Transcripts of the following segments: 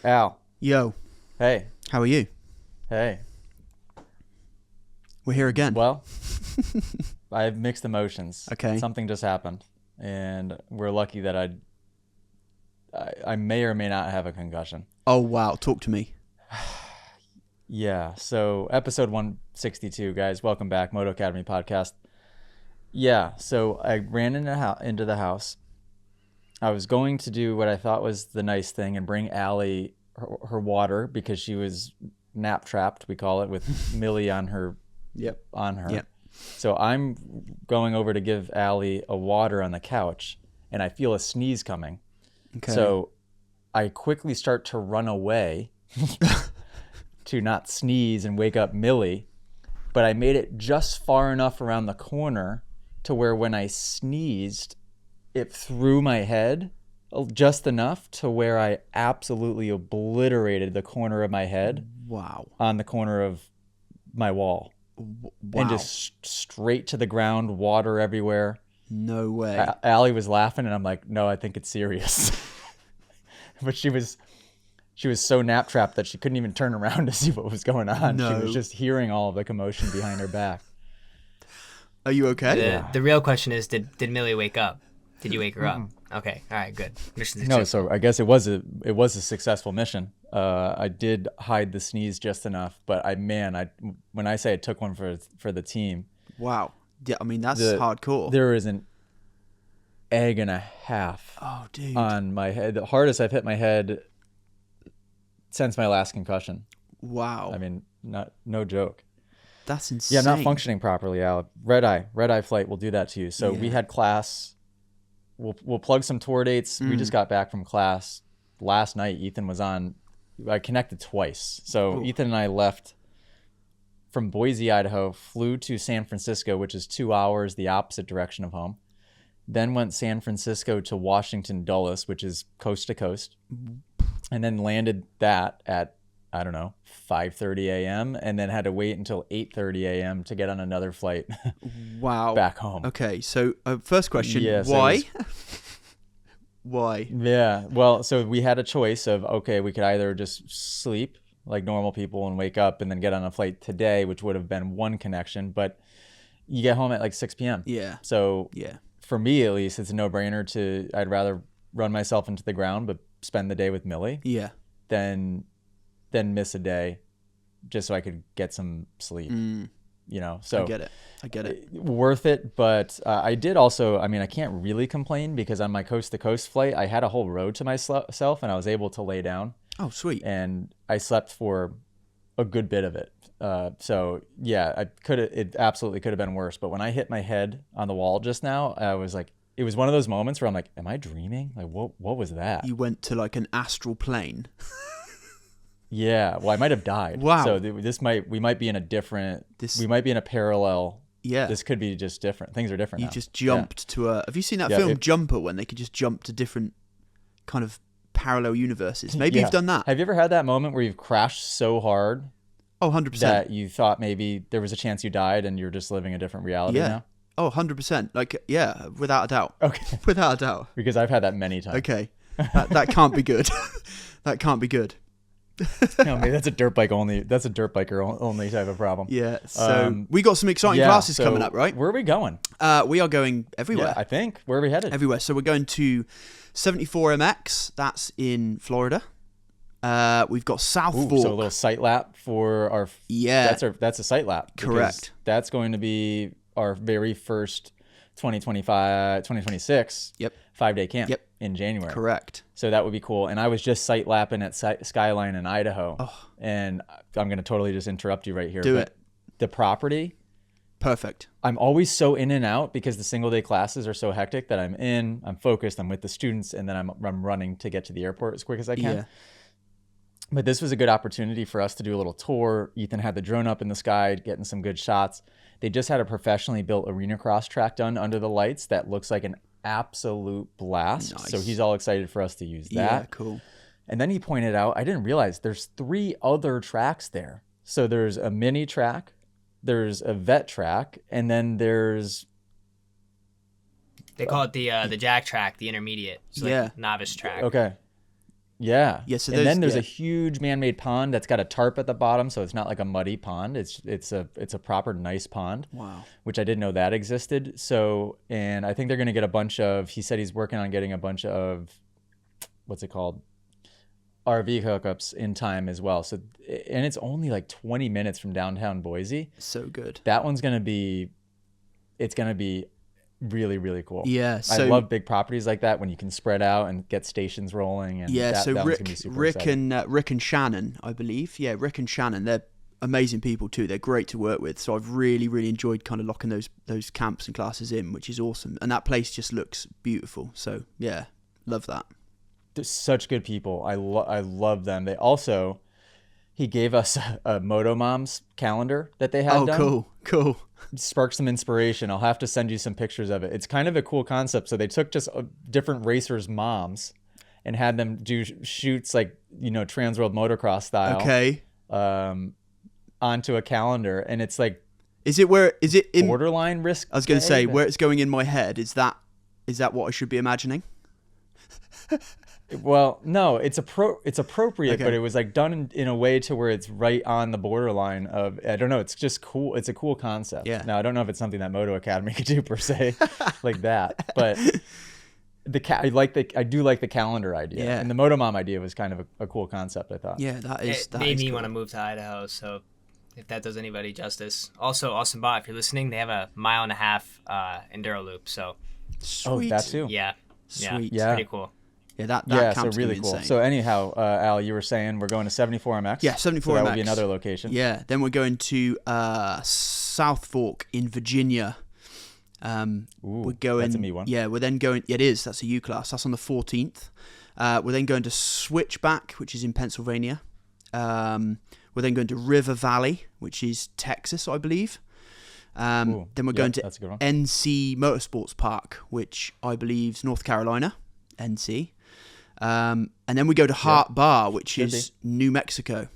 Al. Yo, Hey. how are you? Hey. We're here again. Well, I have mixed emotions. Okay. Something just happened, and we're lucky that I may or may not have a concussion. Oh, wow. Talk to me. Yeah. So episode 162, guys. Welcome back, Moto Academy podcast. Yeah. So I ran into the house. I was going to do what I thought was the nice thing and bring Allie her water because she was nap trapped, we call it, with Millie on her. Yep. Yep. So I'm going over to give Allie a water on the couch, and I feel a sneeze coming. Okay. So I quickly start to run away to not sneeze and wake up Millie, but I made it just far enough around the corner to where when I sneezed, it threw my head just enough to where I absolutely obliterated the corner of my head. Wow. On the corner of my wall. Wow. And just straight to the ground, water everywhere. No way. Allie was laughing, and I'm like, no, I think it's serious. But she was so nap trapped that she couldn't even turn around to see what was going on. No. She was just hearing all of the commotion behind her back. Are you okay? The real question is, did Millie wake up? Did you wake her up? Okay, all right, good. Mission No, successful. so I guess it was a successful mission. I did hide the sneeze just enough, but when I say I took one for the team. Wow. Yeah, I mean, that's hardcore. There is an egg and a half on my head. The hardest I've hit my head since my last concussion. Wow. I mean, no joke. That's insane. Yeah, I'm not functioning properly, Al. Red eye flight will do that to you. So we had class. We'll plug some tour dates. We just got back from class last night. Ethan was on. I connected twice. So Ethan and I left from Boise, Idaho, flew to San Francisco, which is 2 hours the opposite direction of home. Then went San Francisco to Washington Dulles, which is coast to coast, and then landed that at, I don't know, 5:30 a.m. and then had to wait until 8:30 a.m. to get on another flight. Wow. Back home. Okay, so first question, Yes, why? Why? Yeah, well, so we had a choice of, okay, we could either just sleep like normal people and wake up and then get on a flight today, which would have been one connection, but you get home at like 6 p.m. Yeah. So Yeah. for me, at least, it's a no-brainer I'd rather run myself into the ground but spend the day with Millie Yeah. than miss a day just so I could get some sleep. So I get it. Worth it, but I did also, I mean, I can't really complain because on my coast-to-coast flight, I had a whole road to myself and I was able to lay down. Oh, sweet. And I slept for a good bit of it. So yeah, it absolutely could have been worse. But when I hit my head on the wall just now, I was like, it was one of those moments where I'm like, am I dreaming? Like, what was that? You went to like an astral plane. Yeah, well, I might have died. Wow. So we might be in a parallel. Yeah. This could be just different. Things are different You now. just jumped to have you seen that Yeah, film Jumper, when they could just jump to different kind of parallel universes? Maybe you've done that. Have you ever had that moment where you've crashed so hard Oh, 100%. that you thought maybe there was a chance you died and you're just living a different reality now? Oh, 100%. Like, yeah, without a doubt. Okay. Without a doubt. Because I've had that many times. Okay. That can't be good. That can't be good. No, maybe that's a dirt bike only. That's a dirt biker only type of problem. Yeah. So we got some exciting classes coming up, right? Where are we going? We are going everywhere. Yeah, I think. Where are we headed? Everywhere. So we're going to 74 MX. That's in Florida. We've got South Fork. So a little sight lap for our. Yeah. That's a sight lap. Correct. That's going to be our very first 2026. Yep. 5-day camp. Yep. In January. Correct. So that would be cool. And I was just sight lapping at Skyline in Idaho. Oh. And I'm going to totally just interrupt you right here. Do it. The property. Perfect. I'm always so in and out because the single day classes are so hectic that I'm focused, I'm with the students, and then I'm running to get to the airport as quick as I can. Yeah. But this was a good opportunity for us to do a little tour. Ethan had the drone up in the sky, getting some good shots. They just had a professionally built arena cross track done under the lights that looks like an absolute blast. Nice. So he's all excited for us to use that. Yeah, cool. And then he pointed out, I didn't realize there's 3 other tracks there. So there's a mini track, there's a vet track, and then there's They call it the jack track, the intermediate. So Yeah. like novice track. okay. Yeah. Yeah, so and then there's yeah. a huge man-made pond that's got a tarp at the bottom, so it's not like a muddy pond. It's a proper nice pond. Wow. Which I didn't know that existed. So, and I think they're going to get a bunch of, he said he's working on getting a bunch of, what's it called? RV hookups in time as well. So, and it's only like 20 minutes from downtown Boise. So good. That one's going to be, it's going to be really, really cool. Yeah. So I love big properties like that when you can spread out and get stations rolling. And yeah. that So one's gonna be super exciting. Rick and Shannon, I believe. Yeah, Rick and Shannon. They're amazing people too. They're great to work with. So I've really, really enjoyed kind of locking those camps and classes in, which is awesome. And that place just looks beautiful. So yeah, love that. They're such good people. I love them. They also, he gave us a Moto Moms calendar that they had done. Oh, cool. Sparked some inspiration. I'll have to send you some pictures of it. It's kind of a cool concept. So they took just different racers' moms and had them do shoots like, Trans World Motocross style. Okay. Onto a calendar, and it's like, is it in borderline risk? I was going to say, where it's going in my head, is that what I should be imagining? Well, no, it's appropriate, Okay. but it was like done in a way to where it's right on the borderline of, I don't know, it's just cool. It's a cool concept. Yeah. Now, I don't know if it's something that Moto Academy could do per se, like that, but I do like the calendar idea. Yeah. And the Moto Mom idea was kind of a cool concept, I thought. Yeah, that It is made me cool. want to move to Idaho. So if that does anybody justice. Also, Austin Bot, if you're listening, they have a 1.5 enduro loop. So Sweet. Oh, that too. yeah, Sweet. it's pretty cool. Yeah, that Yeah, so camp's really gonna be cool. insane. So anyhow, Al, you were saying we're going to 74MX. Yeah, 74 So that will MX. be another location. Yeah, then we're going to South Fork in Virginia. Ooh, We're going. that's a me one. Yeah, we're then going. It is. That's a U class. That's on the 14th. We're then going to Switchback, which is in Pennsylvania. We're then going to River Valley, which is Texas, I believe. Ooh, Then we're going to that's a good one. NC Motorsports Park, which I believe is North Carolina, NC. And then we go to Hart Bar, which Should is New Mexico.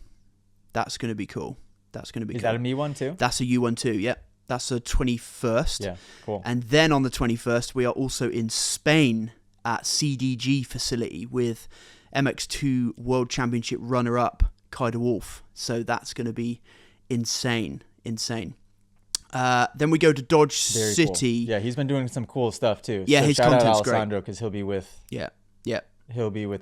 That's going to be cool. That's going to be Is cool. that a me one too? That's a U1 too, yep. That's the 21st. Yeah, cool. And then on the 21st, we are also in Spain at CDG facility with MX2 World Championship runner-up Kaida Wolf. So that's going to be insane. Then we go to Dodge Very City. cool. Yeah, he's been doing some cool stuff too. Yeah, so his shout out content's great. Alessandro because he'll be with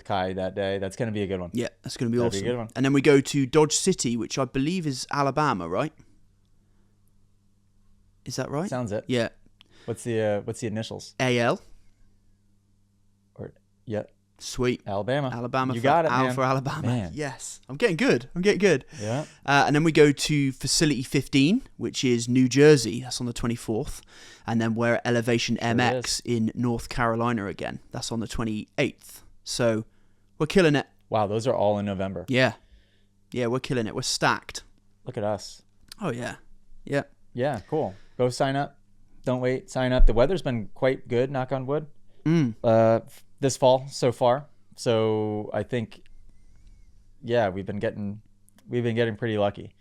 Kai that day. That's going to be a good one. Yeah, that's going to be That'd awesome. be a good one. And then we go to Dodge City, which I believe is Alabama, right? Is that right? Sounds it. Yeah. What's the initials? AL. Or yeah, Sweet. Alabama. Alabama You for got it, Al man. for Alabama. Man. Yes. I'm getting good. Yeah. And then we go to Facility 15, which is New Jersey. That's on the 24th. And then we're at Elevation Sure MX in North Carolina again. That's on the 28th. So we're killing it. Wow, those are all in November. Yeah. Yeah, we're killing it. We're stacked. Look at us. Oh, yeah. Yeah. Yeah, cool. Go sign up. Don't wait. Sign up. The weather's been quite good, knock on wood, this fall so far. So I think, yeah, we've been getting pretty lucky.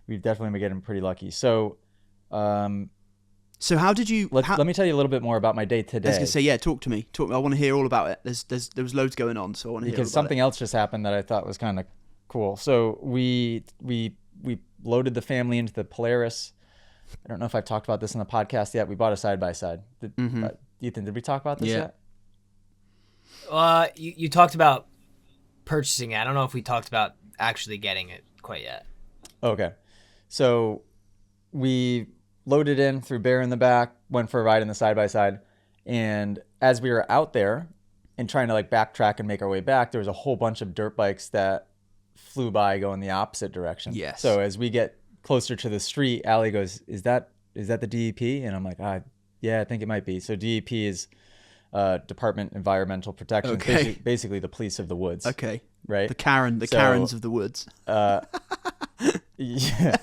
We've definitely been getting pretty lucky. So, So how did you... let me tell you a little bit more about my day today. I was going to say, yeah, talk to me. I want to hear all about it. There was loads going on, so I want to hear all because about something it. else just happened that I thought was kind of cool. So we loaded the family into the Polaris. I don't know if I've talked about this in the podcast yet. We bought a side-by-side. Ethan, did we talk about this Yeah. yet? You talked about purchasing it. I don't know if we talked about actually getting it quite yet. Okay. So we loaded in, threw Bear in the back, went for a ride in the side-by-side. And as we were out there and trying to like backtrack and make our way back, there was a whole bunch of dirt bikes that flew by going the opposite direction. Yes. So as we get closer to the street, Allie goes, is that the DEP? And I'm like, yeah, I think it might be. So DEP is Department of Environmental Protection. Okay. Basically the police of the woods. Okay. Right? The Karens of the woods. Yeah.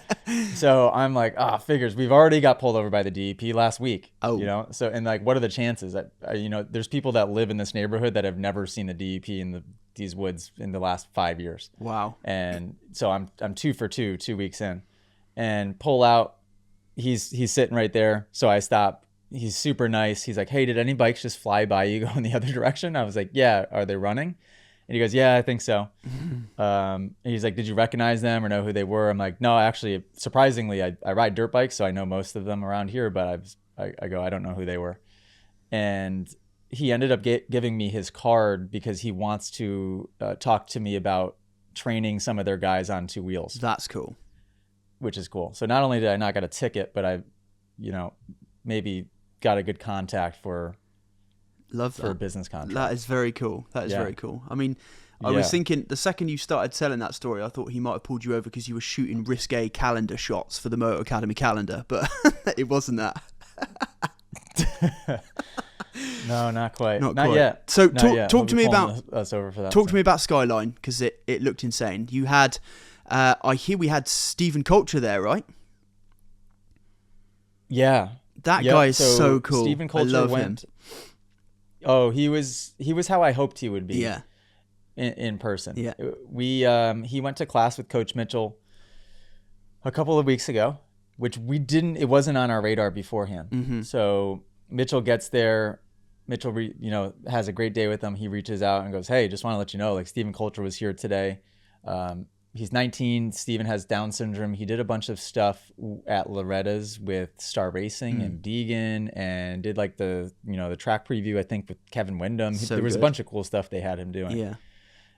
So I'm like, figures. We've already got pulled over by the DEP last week. Oh. So, and like, what are the chances that, there's people that live in this neighborhood that have never seen the DEP in these woods in the last 5 years. Wow. And so I'm 2 for 2 weeks in, and pull out. He's sitting right there. So I stop. He's super nice. He's like, hey, did any bikes just fly by you going the other direction? I was like, yeah. Are they running? And he goes, yeah, I think so. And he's like, did you recognize them or know who they were? I'm like, no, actually, surprisingly, I ride dirt bikes, so I know most of them around here, but I go, I don't know who they were. And he ended up giving me his card because he wants to talk to me about training some of their guys on two wheels. That's cool. Which is cool. So not only did I not get a ticket, but I, maybe got a good contact for a business contract. That is very cool. That is very cool. I mean, I was thinking the second you started telling that story, I thought he might have pulled you over because you were shooting risque calendar shots for the Moto Academy calendar, but it wasn't that. No, not quite. Not quite. Yet. So talk to me about us over for that. Talk to me about Skyline, because it looked insane. You had, I hear we had Stephen Coulter there, right? Yeah. That guy is so cool. Stephen Coulter him. Oh, he was how I hoped he would be. Yeah. In person. Yeah. He went to class with Coach Mitchell a couple of weeks ago, which it wasn't on our radar beforehand. Mm-hmm. So Mitchell gets there. Mitchell, has a great day with him. He reaches out and goes, hey, just want to let you know, like, Stephen Coulter was here today. He's 19. Stephen has Down syndrome. He did a bunch of stuff at Loretta's with Star Racing and Deegan, and did like the track preview, I think, with Kevin Windham. There was a bunch of cool stuff they had him doing. Yeah.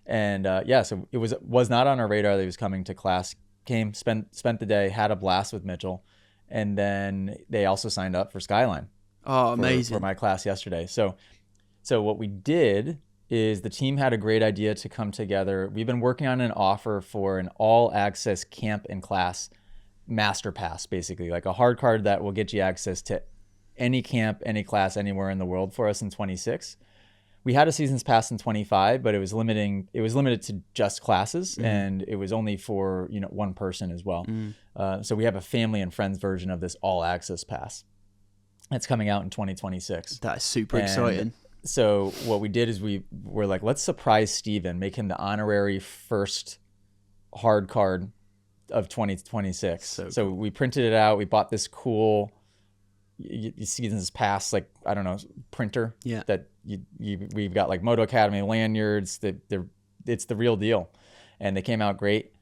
And so it was not on our radar that he was coming to class. Came, spent the day, had a blast with Mitchell, and then they also signed up for Skyline. Oh, amazing. For my class yesterday. So what we did is the team had a great idea to come together. We've been working on an offer for an all-access camp and class master pass, basically, like a hard card that will get you access to any camp, any class, anywhere in the world for us in 26. We had a season's pass in 25, but it was limited to just classes, and it was only for one person as well. So we have a family and friends version of this all-access pass. It's coming out in 2026. That is super exciting. So what we did is we were like, let's surprise Steven, make him the honorary first hard card of 2026. So we printed it out. We bought this cool, you see this pass, like, I don't know, printer. Yeah. That we've got like Moto Academy lanyards. It's the real deal. And they came out great,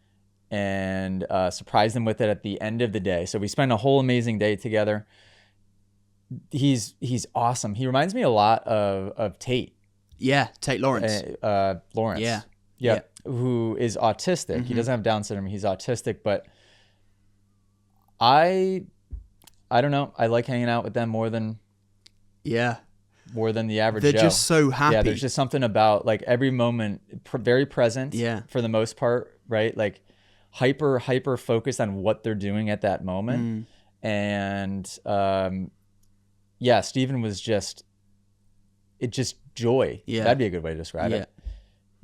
and surprised them with it at the end of the day. So we spent a whole amazing day together. He's awesome. He reminds me a lot of Tate. Yeah, Tate Lawrence. Lawrence. Yeah. Yep. Yeah. Who is autistic. He doesn't have Down syndrome. He's autistic, but I don't know. I like hanging out with them more than the average Joe. They're just so happy. Yeah, there's just something about, like, every moment, very present. Yeah. For the most part, right? Like hyper focused on what they're doing at that moment. And Stephen was just joy. Yeah. That'd be a good way to describe it.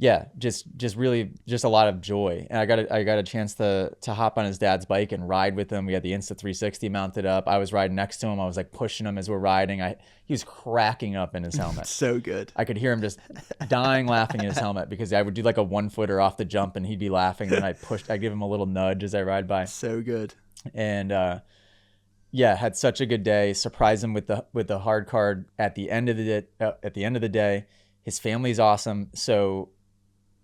Yeah, just really just a lot of joy. And I got a chance to hop on his dad's bike and ride with him. We had the Insta360 mounted up. I was riding next to him. I was like pushing him as we're riding. He was cracking up in his helmet. So good. I could hear him just dying laughing in his helmet, because I would do like a 1-footer off the jump and he'd be laughing, and I'd give him a little nudge as I ride by. So good. And had such a good day. Surprised him with the hard card at the end of the day. His family's awesome. So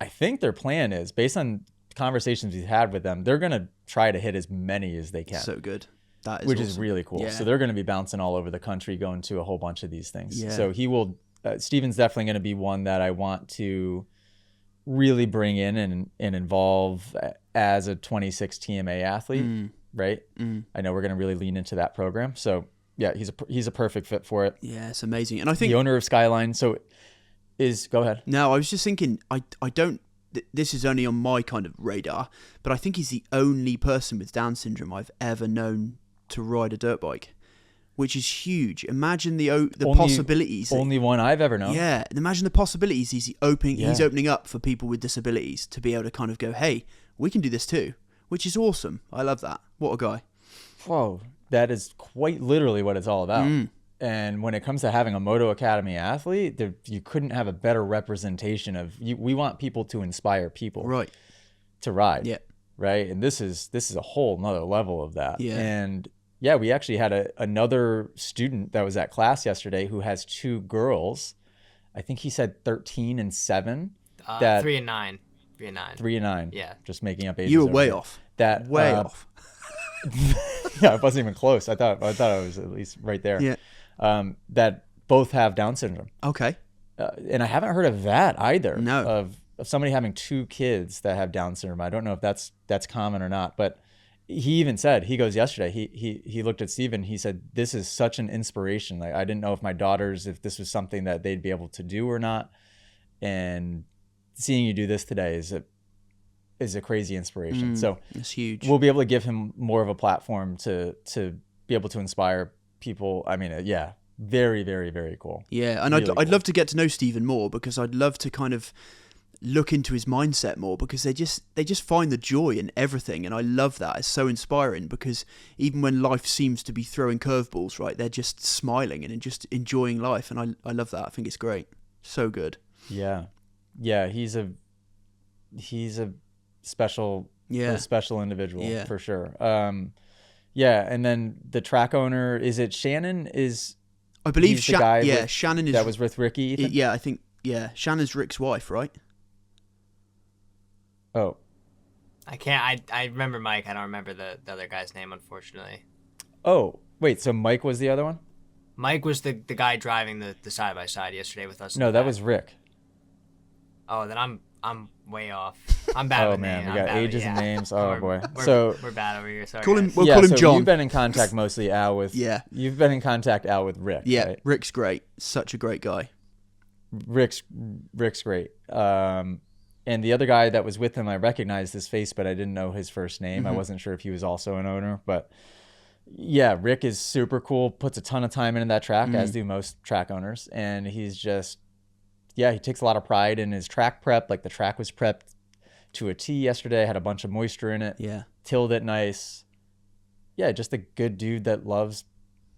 I think their plan is, based on conversations we've had with them, they're gonna try to hit as many as they can. So good. That is which awesome. Is really cool. Yeah. So they're going to be bouncing all over the country, going to a whole bunch of these things. Yeah. So he will. Steven's definitely going to be one that I want to really bring in and involve as a 26 TMA athlete. Right. I know we're going to really lean into that program. So yeah, he's a perfect fit for it. Yeah, it's amazing. And I think the owner of Skyline. Go ahead. No, I was just thinking, I don't, this is only on my kind of radar, but I think he's the only person with Down syndrome I've ever known to ride a dirt bike, which is huge. Imagine the possibilities. Only one I've ever known. Yeah, and imagine the possibilities he's opening up for people with disabilities to be able to kind of go, hey, we can do this too, which is awesome. I love that. What a guy. Whoa, that is quite literally what it's all about. And when it comes to having a Moto Academy athlete, you couldn't have a better representation of you. We want people to inspire people, right, to ride. Yeah. Right. And this is a whole nother level of that. Yeah. And yeah, we actually had another student that was at class yesterday who has two girls. I think he said 13 and 7. that 3 and 9. 3 and 9. 3 and 9. Yeah. Just making up ages. You were over way here. off. That Way off. Yeah, I wasn't even close. I thought I was at least right there. Yeah. That both have Down syndrome. Okay. And I haven't heard of that either. No. Of somebody having 2 kids that have Down syndrome. I don't know if that's common or not, but he even said, he goes yesterday, he looked at Steven, he said, this is such an inspiration. Like, I didn't know if my daughters, if this was something that they'd be able to do or not. And seeing you do this today is a crazy inspiration. So it's huge. we'll be able to give him more of a platform to be able to inspire people. I mean, yeah, very, very, very cool. Yeah, and Really I'd cool. love to get to know Stephen more, because I'd love to kind of look into his mindset more, because they just find the joy in everything, and I love that. It's so inspiring, because even when life seems to be throwing curveballs, right, they're just smiling and just enjoying life, and I love that. I think it's great. So good. Yeah. He's a special individual for sure. And then the track owner, is it Shannon? I believe Shannon Shannon is that was with Ricky, Ethan? Yeah, I think Shannon's Rick's wife, right? Oh, I remember Mike. I don't remember the other guy's name, unfortunately. oh, wait. So Mike was the other one? Mike was the guy driving the side by side yesterday with us. No, that was Rick. Oh, then I'm way off. I'm bad Oh with man, names. we got ages and names. Oh We're- boy. We're bad over here. Sorry. Call him. guys. We'll call him so John. you've been in contact mostly, Al, with. Yeah. You've been in contact, Al, with Rick. Yeah, Right? Rick's great. Such a great guy. Rick's great. And the other guy that was with him, I recognized his face, but I didn't know his first name. I wasn't sure if he was also an owner, but yeah, Rick is super cool. Puts a ton of time into that track, as do most track owners, and he's just, he takes a lot of pride in his track prep. Like, the track was prepped to a T yesterday, had a bunch of moisture in it. Yeah. Tilled it nice. Yeah, just a good dude that loves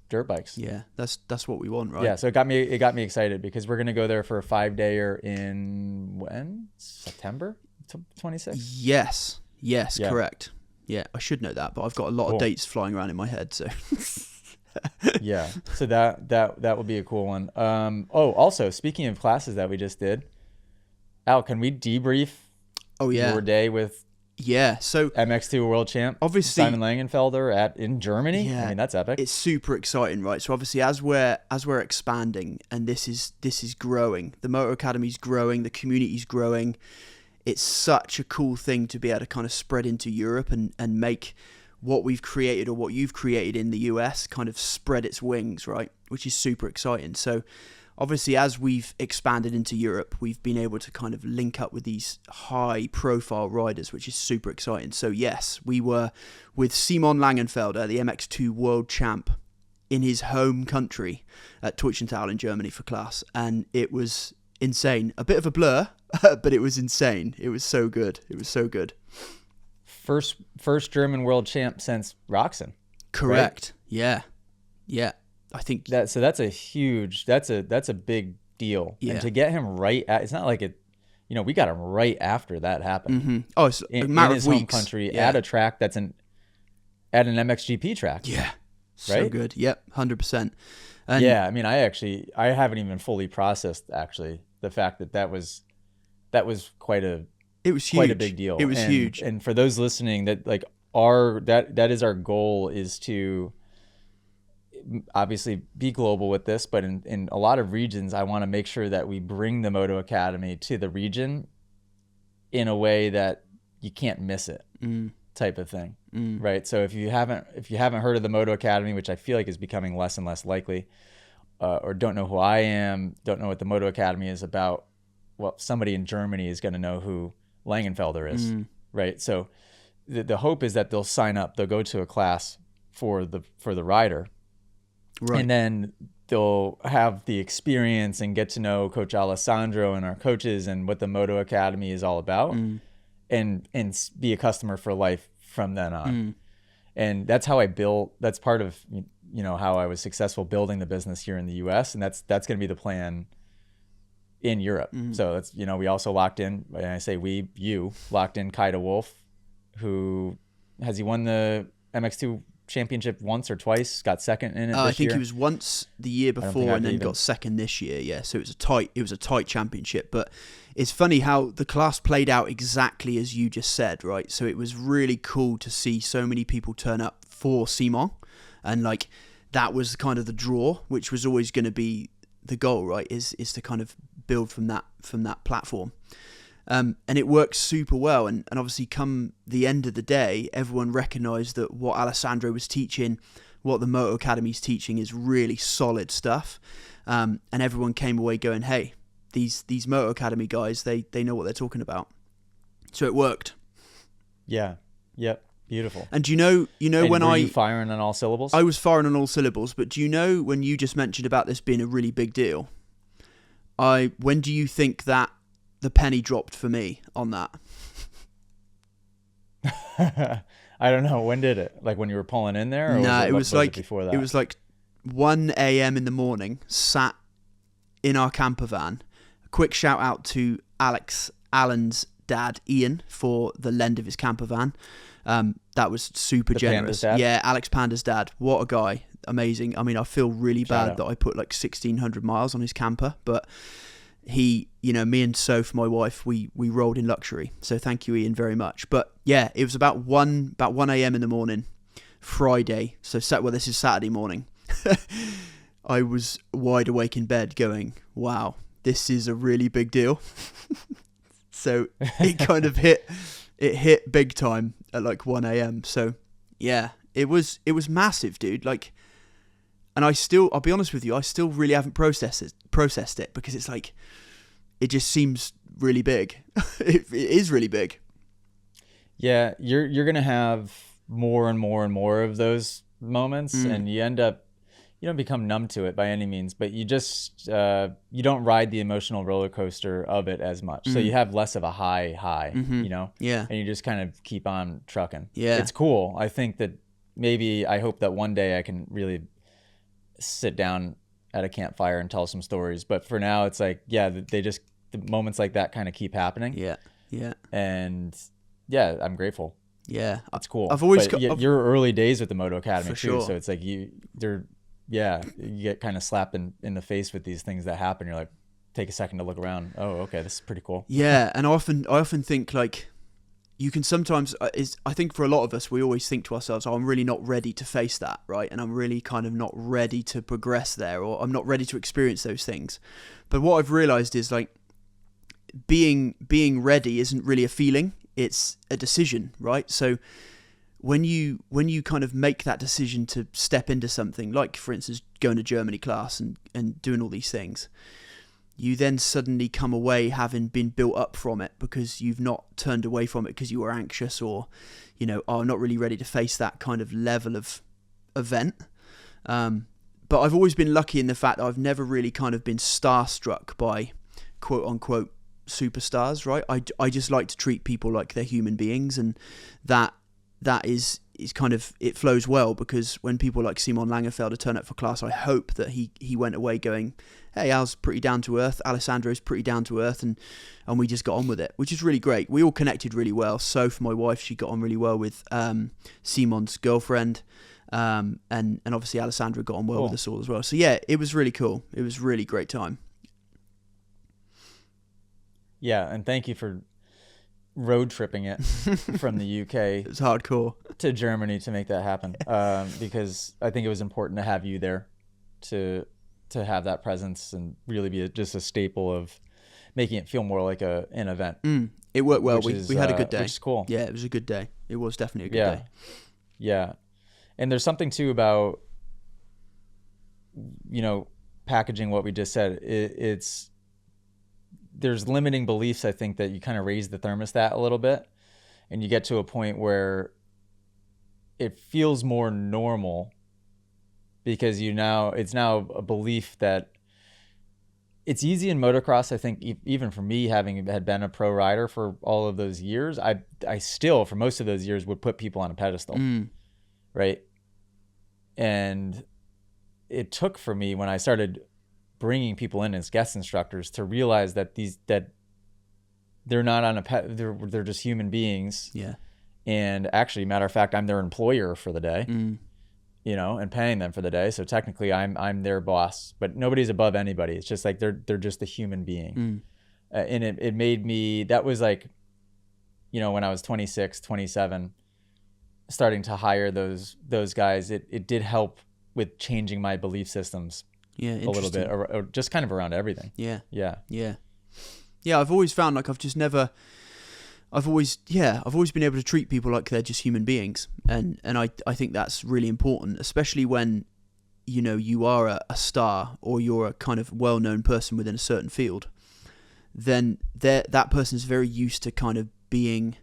dirt bikes. Yeah, that's what we want, right? Yeah, so it got me excited, because we're gonna go there for a 5-dayer in September 26th. Yes, Yeah. correct. Yeah, I should know that, but I've got a lot Cool. of dates flying around in my head, so. Yeah, so that would be a cool one. Also, speaking of classes that we just did, Al, can we debrief Oh yeah, your day with so MX2 world champ obviously Simon Langenfelder in Germany? Yeah, I mean, that's epic. it's super exciting, right? So obviously, as we're expanding, and this is growing, the Moto Academy's growing, the community's growing. It's such a cool thing to be able to kind of spread into Europe and make what we've created, or what you've created in the US, kind of spread its wings, right? Which is super exciting. So obviously, as we've expanded into Europe, we've been able to kind of link up with these high profile riders, which is super exciting. So yes, we were with Simon Langenfelder, the MX2 world champ, in his home country at Teutschenthal in Germany for class. And it was insane. A bit of a blur, but it was insane. It was so good. It was so good. First German world champ since Roxon. Correct. Right? Yeah. I think that's a huge, that's a big deal. Yeah. And to get him it's not like it, we got him right after that happened. Mm-hmm. Oh, it's a matter in his of weeks. Home country, at a track at an MXGP track. Yeah. So right? good. Yep. 100%. Yeah. I mean, I haven't even fully processed actually the fact that was quite a big deal. It was huge. And for those listening, that is our goal, is to obviously be global with this, but in a lot of regions, I want to make sure that we bring the Moto Academy to the region in a way that you can't miss it, type of thing. Right. So if you haven't heard of the Moto Academy, which I feel like is becoming less and less likely, or don't know who I am, don't know what the Moto Academy is about, well, somebody in Germany is going to know who Langenfelder is, right? So the hope is that they'll sign up, they'll go to a class for the rider, right, and then they'll have the experience and get to know Coach Alessandro and our coaches and what the Moto Academy is all about, and be a customer for life from then on. And that's how that's part of how I was successful building the business here in the US, and that's going to be the plan in Europe. So that's, we also locked in, and I say you locked in Kaida Wolf, who has he won the MX2 championship once or twice, got second in it this I think year. he was once the year before and then even got second this year. Yeah, so it was a tight championship. But it's funny how the class played out exactly as you just said, right? So it was really cool to see so many people turn up for Simon, and like that was kind of the draw, which was always going to be the goal, right? Is to kind of build from that platform. And it worked super well. And obviously, come the end of the day, everyone recognised that what Alessandro was teaching, what the Moto Academy's teaching, is really solid stuff. And everyone came away going, "Hey, these Moto Academy guys, they know what they're talking about." So it worked. Yeah. Yep. Beautiful. And do you know And when were you firing on all syllables? I was firing on all syllables, but do you know when you just mentioned about this being a really big deal? When do you think that the penny dropped for me on that? I don't know. When did it? Like when you were pulling in there? Or No, was it before that? It was like 1 a.m. in the morning, sat in our camper van. A quick shout out to Alan's dad, Ian, for the lend of his camper van. That was super generous. Yeah, Alex Panda's dad. What a guy. Amazing. I mean, I feel really bad that I put like 1,600 miles on his camper, but he, me and Soph, my wife, we rolled in luxury. So thank you, Ian, very much. But yeah, it was about 1 a.m. in the morning, Friday. So this is Saturday morning. I was wide awake in bed going, wow, this is a really big deal. So it kind of hit big time at like 1 a.m. So yeah, it was massive, dude. Like, and I'll be honest with you, I still really haven't processed it because it's like, it just seems really big. It is really big. Yeah, you're gonna have more and more and more of those moments, and you don't become numb to it by any means, but you just you don't ride the emotional roller coaster of it as much. So you have less of a high, Yeah. and you just kind of keep on trucking. Yeah. It's cool. I think that I hope that one day I can really sit down at a campfire and tell some stories. But for now, it's like, yeah, the moments like that kind of keep happening. Yeah. Yeah. And yeah, I'm grateful. Yeah. It's cool. I've always your early days with the Moto Academy too. Sure. So it's like you get kind of slapped in the face with these things that happen. You're like, take a second to look around. Oh, okay, this is pretty cool. Yeah. And I often think like, you can sometimes, I think for a lot of us, we always think to ourselves, I'm really not ready to face that, right? And I'm really kind of not ready to progress there, or I'm not ready to experience those things. But what I've realized is like, being ready isn't really a feeling, it's a decision, right? So when you kind of make that decision to step into something, like for instance, going to Germany class and doing all these things, you then suddenly come away having been built up from it because you've not turned away from it because you were anxious or, I'm not really ready to face that kind of level of event. But I've always been lucky in the fact that I've never really kind of been starstruck by quote unquote superstars, right? I just like to treat people like they're human beings, and that is kind of, it flows well, because when people like Simon Langenfelder turn up for class, I hope that he went away going, hey, Al's pretty down to earth, Alessandro's pretty down to earth, and we just got on with it, which is really great. We all connected really well. So for my wife, she got on really well with Simon's girlfriend, and obviously Alessandro got on well with us all as well. So yeah, it was really cool. It was a really great time. Yeah, and thank you for road tripping it from the UK. It was hardcore. To Germany to make that happen, because I think it was important to have you there to have that presence and really be just a staple of making it feel more like an event. It worked well. We had a good day. Which is cool. Yeah, it was a good day. It was definitely a good day. Yeah. And there's something too about, packaging what we just said. There's limiting beliefs, I think, that you kind of raise the thermostat a little bit, and you get to a point where it feels more normal, because it's now a belief that it's easy in motocross. I think even for me, having had been a pro rider for all of those years, I still, for most of those years, would put people on a pedestal, right? And it took for me, when I started bringing people in as guest instructors, to realize that they're not on they're just human beings. Yeah. And actually, matter of fact, I'm their employer for the day. and paying them for the day. So technically I'm their boss, but nobody's above anybody. It's just like they're just a human being. And it made me, that was like, when I was 26, 27, starting to hire those guys, it did help with changing my belief systems a little bit, or just kind of around everything. Yeah. Yeah. I've always found like I've always been able to treat people like they're just human beings, and I think that's really important, especially when you are a star, or you're a kind of well-known person within a certain field. Then that person's very used to kind of being,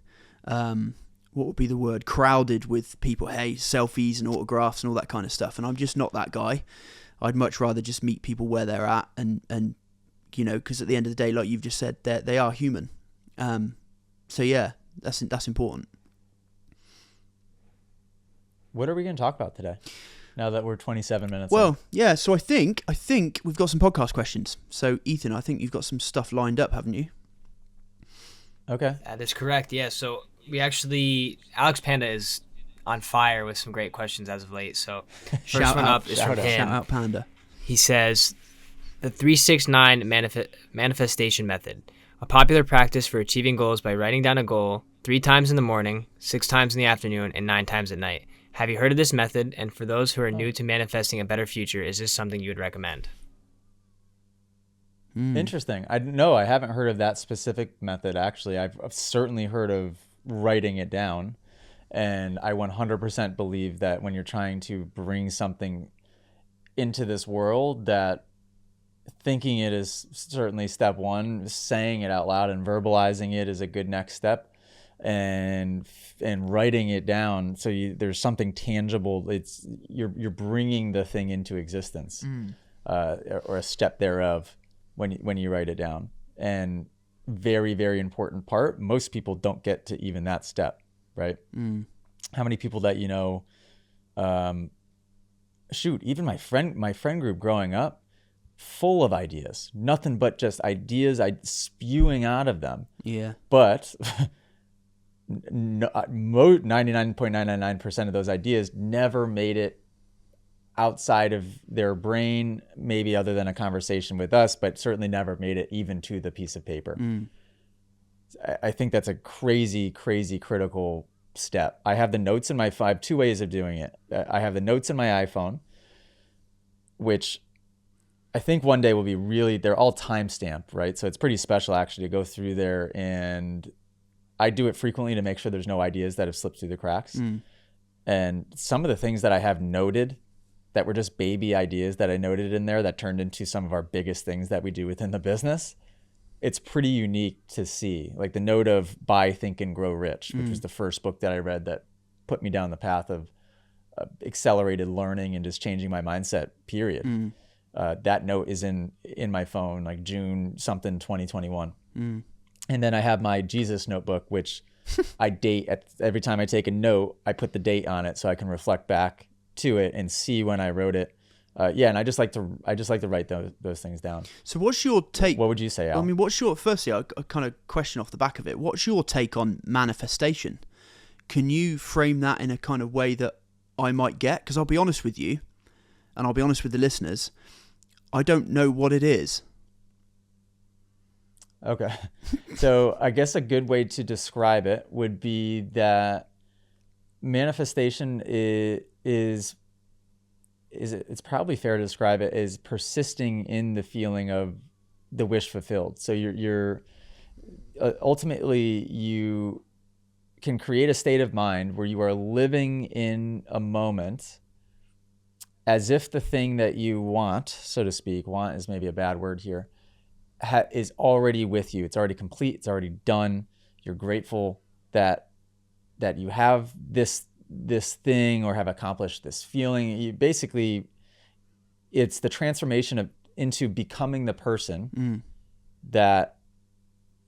what would be the word, crowded with people, hey, selfies and autographs and all that kind of stuff. And I'm just not that guy. I'd much rather just meet people where they're at, and because at the end of the day, like you've just said, they are human. So yeah, that's important. What are we going to talk about today, now that we're 27 minutes in? Yeah, so I think we've got some podcast questions. So Ethan, I think you've got some stuff lined up, haven't you? Okay. That is correct, yeah. So we actually, Alex Panda is on fire with some great questions as of late. So first one up is from him. Shout out Panda. He says, the 369 manifestation method, a popular practice for achieving goals by writing down a goal 3 times in the morning, 6 times in the afternoon, and 9 times at night. Have you heard of this method? And for those who are new to manifesting a better future, is this something you would recommend? Interesting. I haven't heard of that specific method. Actually, I've certainly heard of writing it down, and I 100% believe that when you're trying to bring something into this world, that thinking it is certainly step one, saying it out loud and verbalizing it is a good next step, and writing it down so there's something tangible. It's you're bringing the thing into existence, or a step thereof when you write it down. And very, very important part, most people don't get to even that step, right? How many people that even my friend group growing up, full of ideas, nothing but just ideas spewing out of them. Yeah. But 99.999% of those ideas never made it outside of their brain, maybe other than a conversation with us, but certainly never made it even to the piece of paper. I think that's a crazy, crazy critical step. I have the notes in I have 2 ways of doing it. I have the notes in my iPhone, which I think one day will be they're all time-stamped, right? So it's pretty special actually to go through there, and I do it frequently to make sure there's no ideas that have slipped through the cracks. And some of the things that I have noted that were just baby ideas that I noted in there that turned into some of our biggest things that we do within the business, it's pretty unique to see. Like the note of Buy, Think, and Grow Rich, which was the first book that I read that put me down the path of accelerated learning and just changing my mindset, period. That note is in my phone, like June something 2021. And then I have my Jesus notebook, which I date every time I take a note, I put the date on it so I can reflect back to it and see when I wrote it. And I just like to write those things down. So what's your take? What would you say, Al? I mean, firstly, a kind of question off the back of it. What's your take on manifestation? Can you frame that in a kind of way that I might get? Because I'll be honest with you, and I'll be honest with the listeners, I don't know what it is. Okay. So I guess a good way to describe it would be that manifestation is it's probably fair to describe it as persisting in the feeling of the wish fulfilled. So you're ultimately, you can create a state of mind where you are living in a moment as if the thing that you want, so to speak, want is maybe a bad word here, is already with you. It's already complete. It's already done. You're grateful that you have this thing or have accomplished this feeling. It's the transformation into becoming the person that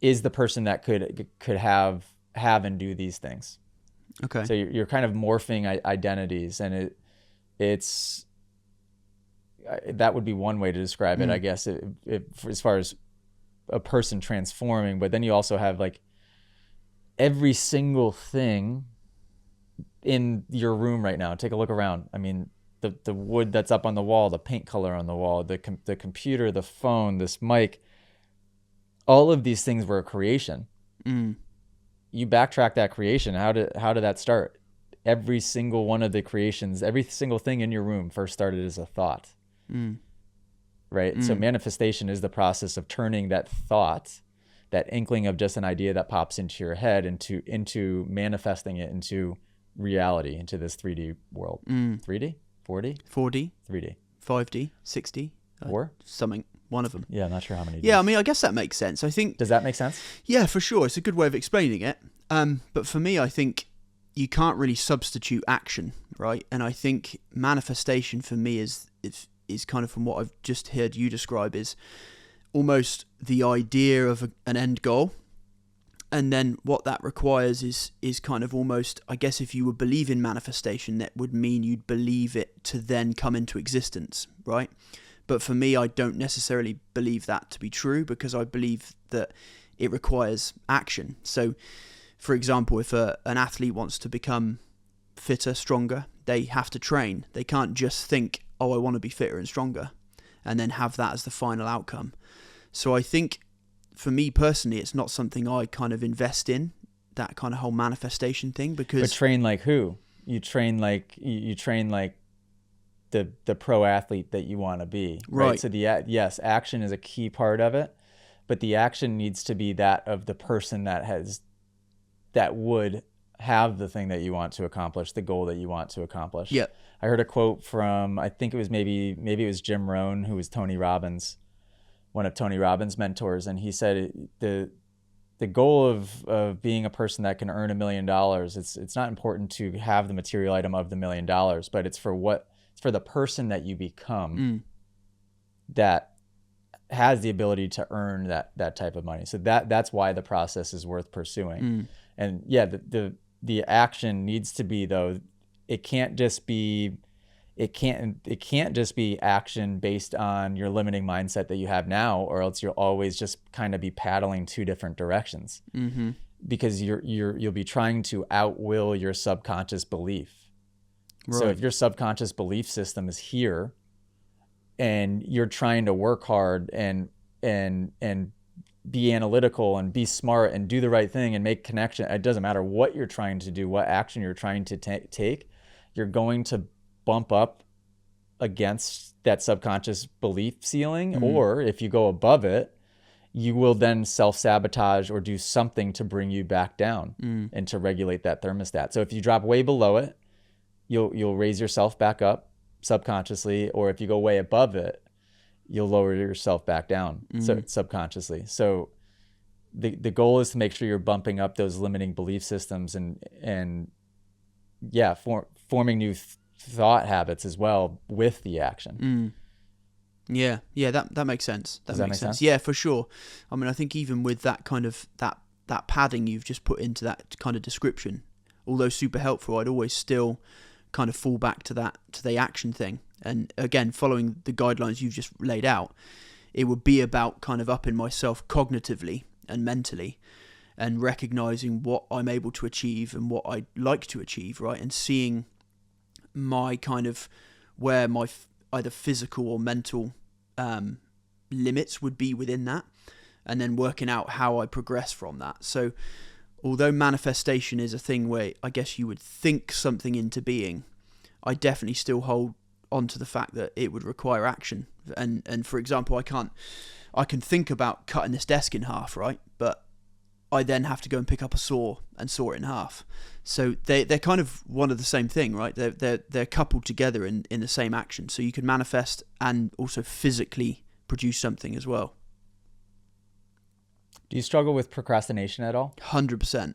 is the person that could have and do these things. Okay. So you're kind of morphing identities, and it's that would be one way to describe it, I guess, as far as a person transforming. But then you also have like every single thing in your room right now. Take a look around. I mean, the wood that's up on the wall, the paint color on the wall, the computer, the phone, this mic, all of these things were a creation. You backtrack that creation. How did that start? Every single one of the creations, every single thing in your room first started as a thought. Right? So manifestation is the process of turning that thought, that inkling of just an idea that pops into your head, into manifesting it into reality, into this 3D world. 3D? 4D? 4D? 3D. 5D? 6D? Or? Something. One of them. Yeah, I'm not sure how many. Yeah, I mean, I guess that makes sense. I think. Does that make sense? Yeah, for sure. It's a good way of explaining it. But for me, I think you can't really substitute action, right? And I think manifestation for me is kind of, from what I've just heard you describe, is almost the idea of an end goal. And then what that requires is kind of almost, I guess, if you would believe in manifestation, that would mean you'd believe it to then come into existence, right? But for me, I don't necessarily believe that to be true, because I believe that it requires action. So, for example, if an athlete wants to become fitter, stronger, they have to train. They can't just think, oh, I want to be fitter and stronger, and then have that as the final outcome. So I think, for me personally, it's not something I kind of invest in, that kind of whole manifestation thing, because... But train like who? You train like the pro athlete that you want to be, right? So yes, action is a key part of it, but the action needs to be that of the person that would have the thing that you want to accomplish, the goal that you want to accomplish. Yeah. I heard a quote from, I think it was maybe it was Jim Rohn, who was Tony Robbins, one of Tony Robbins' mentors, and he said the goal of being a person that can earn $1 million, it's not important to have the material item of the $1 million, but it's for the person that you become that has the ability to earn that type of money. So that's why the process is worth pursuing. And yeah, the action needs to be, though, it can't just be action based on your limiting mindset that you have now, or else you'll always just kind of be paddling two different directions. Because you'll be trying to outwill your subconscious belief. Right. So if your subconscious belief system is here, and you're trying to work hard and be analytical and be smart and do the right thing and make connection, it doesn't matter what you're trying to do, what action you're trying to take, you're going to bump up against that subconscious belief ceiling. Or if you go above it, you will then self-sabotage or do something to bring you back down and to regulate that thermostat. So if you drop way below it, you'll raise yourself back up subconsciously, or if you go way above it, you'll lower yourself back down subconsciously. So the goal is to make sure you're bumping up those limiting belief systems and forming new thought habits as well with the action. Yeah, that makes sense. Does that make sense? Yeah, for sure. I mean, I think even with that kind of that padding you've just put into that kind of description, although super helpful, I'd always still kind of fall back to the action thing. And again, following the guidelines you've just laid out, it would be about kind of upping myself cognitively and mentally, and recognizing what I'm able to achieve and what I'd like to achieve, right? And seeing my kind of where my either physical or mental limits would be within that, and then working out how I progress from that. So although manifestation is a thing where I guess you would think something into being, I definitely still hold on to the fact that it would require action. And for example, I can think about cutting this desk in half, right? But I then have to go and pick up a saw and saw it in half. So they're kind of one of the same thing, right? They're coupled together in the same action. So you can manifest and also physically produce something as well. Do you struggle with procrastination at all? 100%.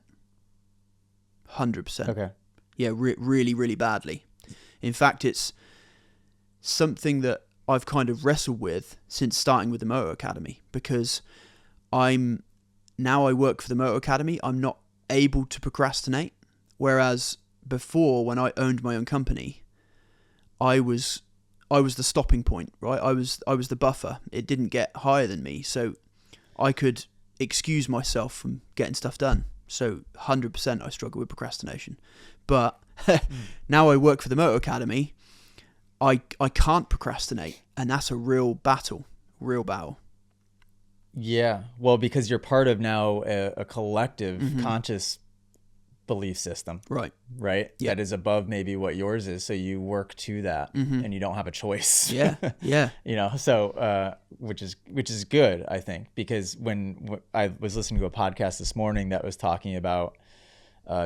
100%. Okay. Yeah, really, really badly. In fact, it's something that I've kind of wrestled with since starting with the Moto Academy, because I work for the Moto Academy, I'm not able to procrastinate. Whereas before, when I owned my own company, I was the stopping point, right? I was the buffer. It didn't get higher than me, so I could excuse myself from getting stuff done. So 100% I struggle with procrastination. But now I work for the Moto Academy, I can't procrastinate, and that's a real battle. Yeah. Well, because you're part of now a collective conscious belief system. Right. That is above maybe what yours is, so you work to that, and you don't have a choice. So which is good, I think, because when I was listening to a podcast this morning that was talking about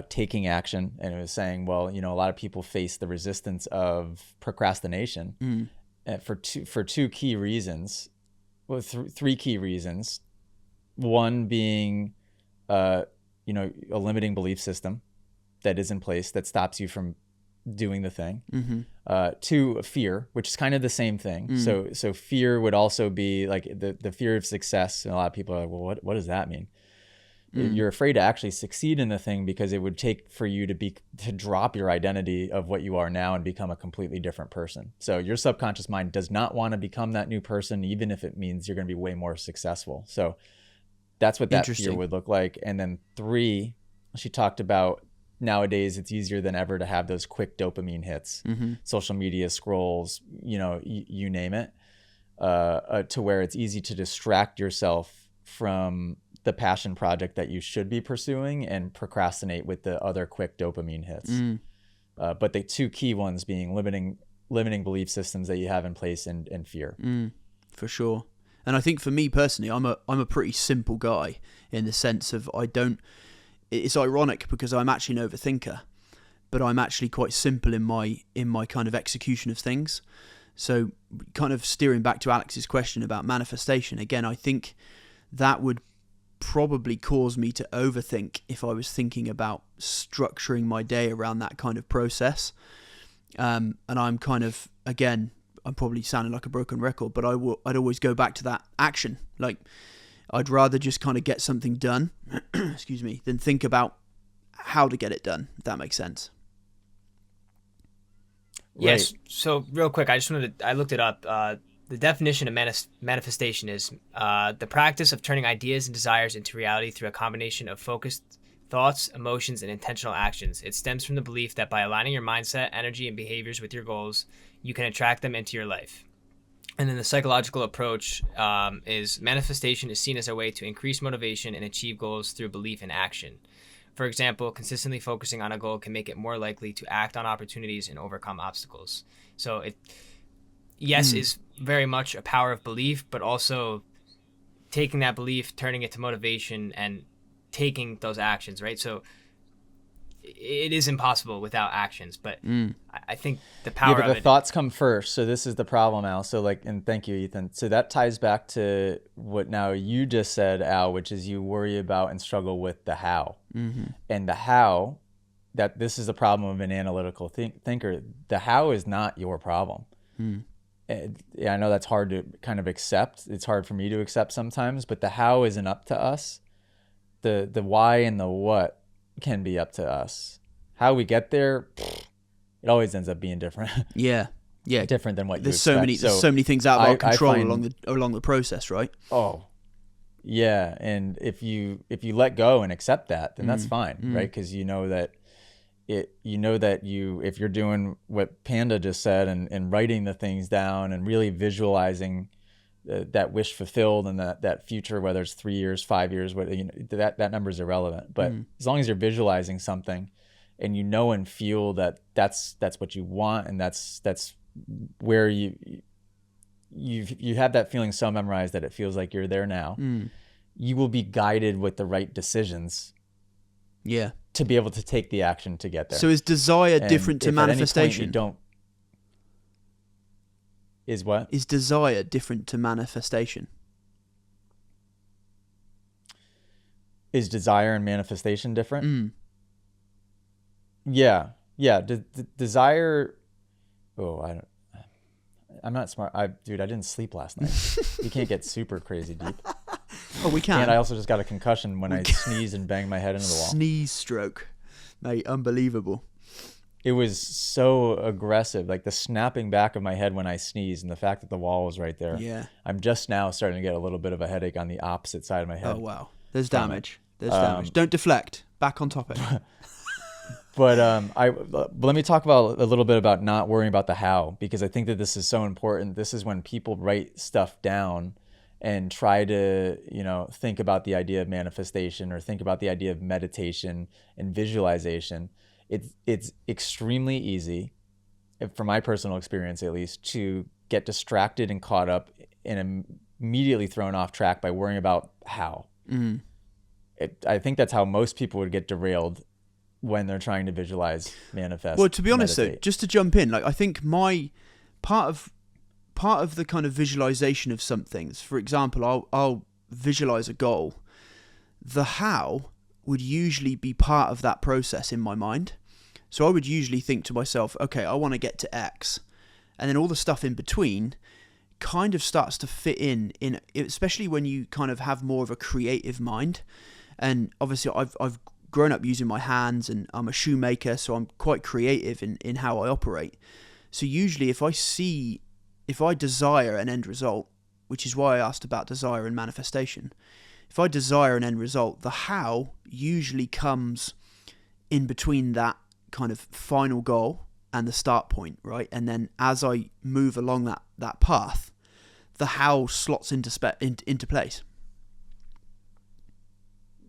taking action, and it was saying, well, a lot of people face the resistance of procrastination for two key reasons. Well, three key reasons. One being a limiting belief system that is in place that stops you from doing the thing. Two, fear, which is kind of the same thing. So fear would also be like the fear of success. And a lot of people are like, well, what does that mean? You're afraid to actually succeed in the thing because it would take for you to drop your identity of what you are now and become a completely different person. So your subconscious mind does not want to become that new person, even if it means you're going to be way more successful. So that's what that fear would look like. And then three, she talked about nowadays it's easier than ever to have those quick dopamine hits, social media scrolls, you name it, to where it's easy to distract yourself from the passion project that you should be pursuing and procrastinate with the other quick dopamine hits. But the two key ones being limiting belief systems that you have in place and fear. For sure. And I think for me personally, I'm a pretty simple guy in the sense of it's ironic because I'm actually an overthinker, but I'm actually quite simple in my kind of execution of things. So kind of steering back to Alex's question about manifestation, again, I think that would probably cause me to overthink if I was thinking about structuring my day around that kind of process. And I'm kind of, again, I'm probably sounding like a broken record, but I'd always go back to that action. Like, I'd rather just kind of get something done, excuse me, than think about how to get it done, if that makes sense. Yes. So real quick, I looked it up. The definition of manifestation is the practice of turning ideas and desires into reality through a combination of focused thoughts, emotions, and intentional actions. It stems from the belief that by aligning your mindset, energy, and behaviors with your goals, you can attract them into your life. And then the psychological approach is manifestation is seen as a way to increase motivation and achieve goals through belief and action. For example, consistently focusing on a goal can make it more likely to act on opportunities and overcome obstacles. So is very much a power of belief, but also taking that belief, turning it to motivation, and taking those actions, right? So it is impossible without actions, but I think the power of the thoughts come first. So this is the problem, Al. So and thank you, Ethan. So that ties back to what now you just said, Al, which is you worry about and struggle with the how. And the how, that this is the problem of an analytical thinker. The how is not your problem. Yeah, I know that's hard to kind of accept. It's hard for me to accept sometimes, but the how isn't up to us. The why and the what can be up to us. How we get there, it always ends up being different. Yeah. Different than what you expect. There's so many things out of our control along the process, right? Oh, yeah. And if you let go and accept that, then that's fine, right? Because you know that if you're doing what Panda just said and writing the things down and really visualizing that wish fulfilled and that future, whether it's 3 years, 5 years, that number is irrelevant. But as long as you're visualizing something and and feel that that's what you want, and that's where you have that feeling so memorized that it feels like you're there now, you will be guided with the right decisions. Yeah. To be able to take the action to get there. So is desire different to manifestation? Is what? Is desire different to manifestation? Is desire and manifestation different? Yeah. Desire. Oh, I'm not smart. I didn't sleep last night. You can't get super crazy deep. Oh, we can. And I also just got a concussion when I sneezed and banged my head into the wall. Sneeze stroke. Mate, unbelievable. It was so aggressive, like the snapping back of my head when I sneezed and the fact that the wall was right there. Yeah. I'm just now starting to get a little bit of a headache on the opposite side of my head. Oh, wow. There's damage. Don't deflect. Back on topic. But let me talk about a little bit about not worrying about the how, because I think that this is so important. This is when people write stuff down and try to, think about the idea of manifestation or think about the idea of meditation and visualization. It's extremely easy, from my personal experience at least, to get distracted and caught up and immediately thrown off track by worrying about how. I think that's how most people would get derailed when they're trying to visualize, manifest. Well, to be honest meditate. though, just to jump in, like I think my part of the kind of visualization of some things, for example, I'll visualize a goal. The how would usually be part of that process in my mind. So I would usually think to myself, okay, I want to get to X, and then all the stuff in between kind of starts to fit in, especially when you kind of have more of a creative mind. And obviously I've grown up using my hands, and I'm a shoemaker, so I'm quite creative in how I operate. So usually if I desire an end result, which is why I asked about desire and manifestation, if I desire an end result, the how usually comes in between that kind of final goal and the start point, right? And then as I move along that path, the how slots into place.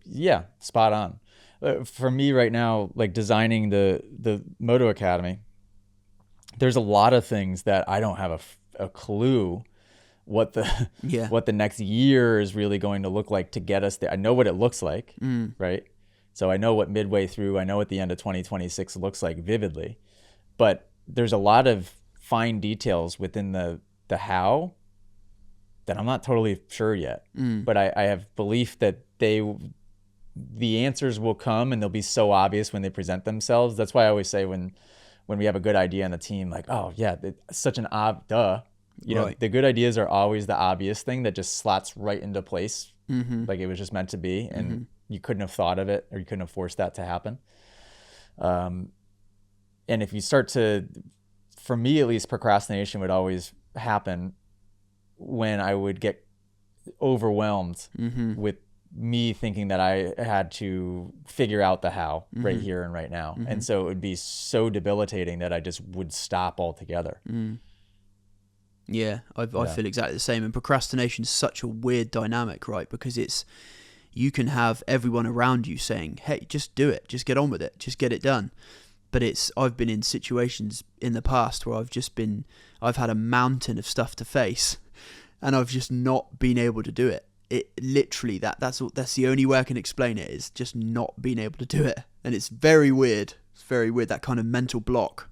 Yeah, spot on. For me right now, like designing the Moto Academy, there's a lot of things that I don't have a clue what the next year is really going to look like to get us there. I know what it looks like, right? So I know what midway through, I know what the end of 2026 looks like vividly, but there's a lot of fine details within the how that I'm not totally sure yet. But I have belief that the answers will come, and they'll be so obvious when they present themselves. That's why I always say when we have a good idea on the team, like, oh yeah, it's such an duh. Right. The good ideas are always the obvious thing that just slots right into place, like it was just meant to be, and you couldn't have thought of it, or you couldn't have forced that to happen. And if you start to, for me at least, procrastination would always happen when I would get overwhelmed with me thinking that I had to figure out the how right here and right now. And so it would be so debilitating that I just would stop altogether. Yeah, I feel exactly the same. And procrastination is such a weird dynamic, right? Because you can have everyone around you saying, hey, just do it, just get on with it, just get it done. But I've been in situations in the past where I've had a mountain of stuff to face, and I've just not been able to do it. It literally, that's the only way I can explain it, is just not being able to do it. And it's very weird. It's very weird, that kind of mental block.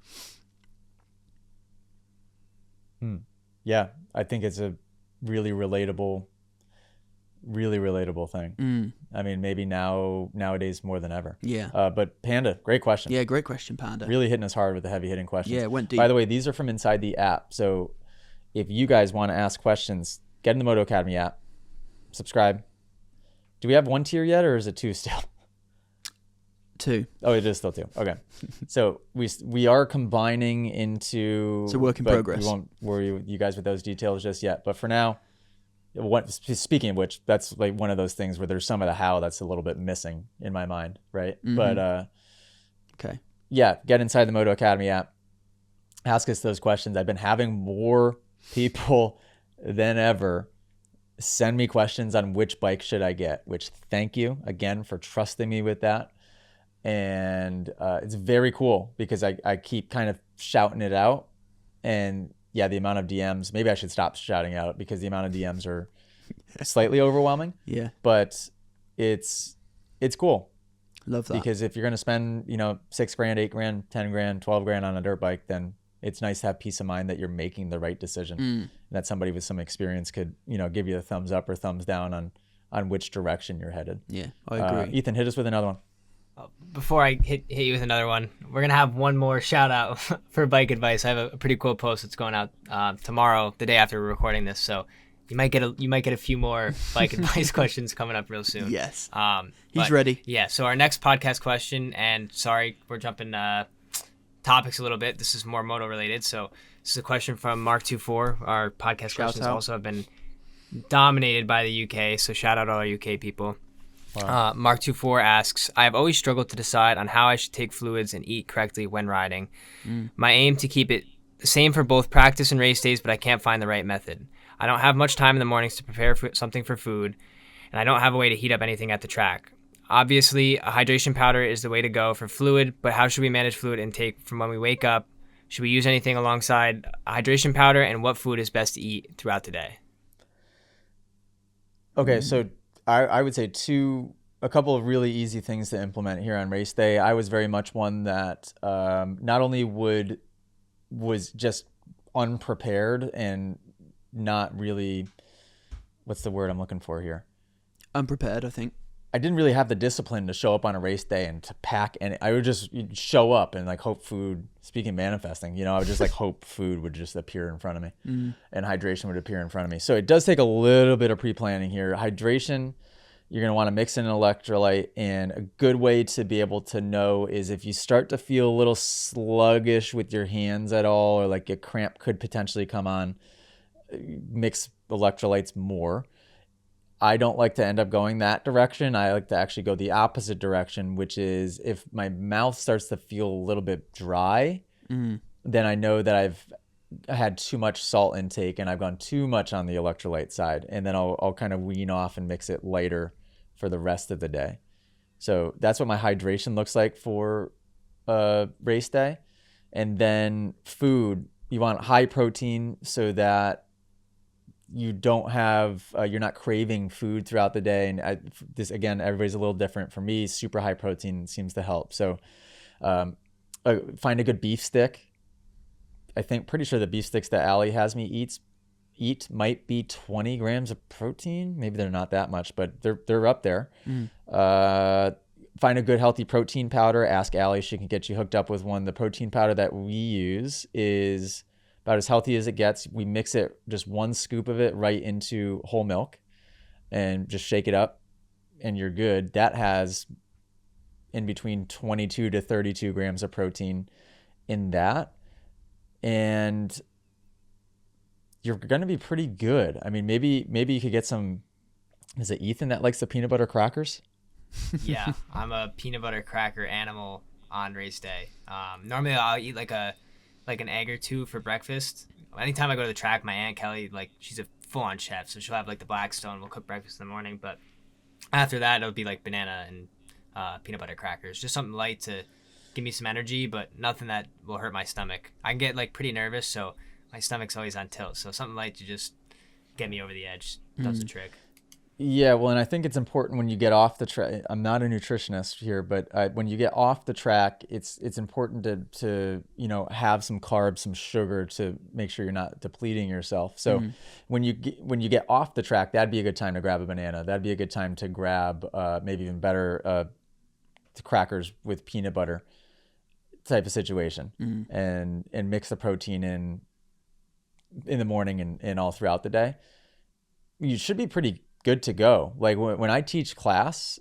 Yeah, I think it's a really relatable thing. I mean, maybe nowadays more than ever. Yeah. But Panda, great question. Yeah, great question, Panda. Really hitting us hard with the heavy hitting questions. Yeah, it went deep. By the way, these are from inside the app. So if you guys want to ask questions, get in the Moto Academy app, subscribe. Do we have 1 tier yet, or is it 2 still? 2. Oh, it is still 2. Okay. So we are combining into... It's a work in progress. We won't worry you guys with those details just yet. But for now, speaking of which, that's like one of those things where there's some of the how that's a little bit missing in my mind, right? But okay. Yeah, get inside the Moto Academy app. Ask us those questions. I've been having more people than ever send me questions on which bike should I get, which thank you again for trusting me with that. And it's very cool because I keep kind of shouting it out. And yeah, the amount of DMs, maybe I should stop shouting out because the amount of DMs are slightly overwhelming. Yeah. But it's cool. Love that. Because if you're going to spend, $6,000, $8,000, $10,000, $12,000 on a dirt bike, then it's nice to have peace of mind that you're making the right decision. And that somebody with some experience could, give you a thumbs up or thumbs down on which direction you're headed. Yeah, I agree. Ethan, hit us with another one. Before I hit you with another one, we're going to have one more shout out for bike advice. I have a pretty cool post that's going out tomorrow, the day after we're recording this. So you might get a few more bike advice questions coming up real soon. Yes. He's ready. Yeah. So our next podcast question, and sorry, we're jumping topics a little bit. This is more moto related. So this is a question from Mark24. Our podcast questions also have been dominated by the UK. So shout out all our UK people. Wow. Mark24 asks, I have always struggled to decide on how I should take fluids and eat correctly when riding. My aim to keep it the same for both practice and race days, but I can't find the right method. I don't have much time in the mornings to prepare something for food, and I don't have a way to heat up anything at the track. Obviously, a hydration powder is the way to go for fluid, but how should we manage fluid intake from when we wake up? Should we use anything alongside hydration powder, and what food is best to eat throughout the day? Okay, so I would say a couple of really easy things to implement here on race day. I was very much one that not only was just unprepared and not really, what's the word I'm looking for here? Unprepared, I think. I didn't really have the discipline to show up on a race day and to pack, and I would just show up and like hope food. Speaking of manifesting, I would just like hope food would just appear in front of me, and hydration would appear in front of me. So it does take a little bit of pre-planning here. Hydration, you're gonna want to mix in an electrolyte, and a good way to be able to know is if you start to feel a little sluggish with your hands at all, or like a cramp could potentially come on, mix electrolytes more. I don't like to end up going that direction. I like to actually go the opposite direction, which is if my mouth starts to feel a little bit dry, then I know that I've had too much salt intake and I've gone too much on the electrolyte side. And then I'll kind of wean off and mix it lighter for the rest of the day. So that's what my hydration looks like for race day. And then food, you want high protein so that you don't have you're not craving food throughout the day. And this again, everybody's a little different. For me, super high protein seems to help. So find a good beef stick. I think pretty sure the beef sticks that Allie has me eat might be 20 grams of protein. Maybe they're not that much, but they're up there. Find a good healthy protein powder. Ask Allie, she can get you hooked up with one. The protein powder that we use is about as healthy as it gets. We mix it, just one scoop of it right into whole milk and just shake it up and you're good. That has in between 22 to 32 grams of protein in that. And you're going to be pretty good. I mean, maybe you could get some, is it Ethan that likes the peanut butter crackers? Yeah, I'm a peanut butter cracker animal on race day. Normally I'll eat like an egg or two for breakfast. Anytime I go to the track, my Aunt Kelly, she's a full-on chef, so she'll have the Blackstone. We'll cook breakfast in the morning, but after that, it'll be banana and peanut butter crackers. Just something light to give me some energy, but nothing that will hurt my stomach. I can get pretty nervous, so my stomach's always on tilt. So something light to just get me over the edge does the trick. Yeah, well, and I think it's important when you get off the track. I'm not a nutritionist here, but when you get off the track, it's important to have some carbs, some sugar to make sure you're not depleting yourself. So when you get off the track, that'd be a good time to grab a banana. That'd be a good time to grab maybe even better the crackers with peanut butter type of situation, and mix the protein in the morning and all throughout the day. You should be pretty good to go. Like when I teach class,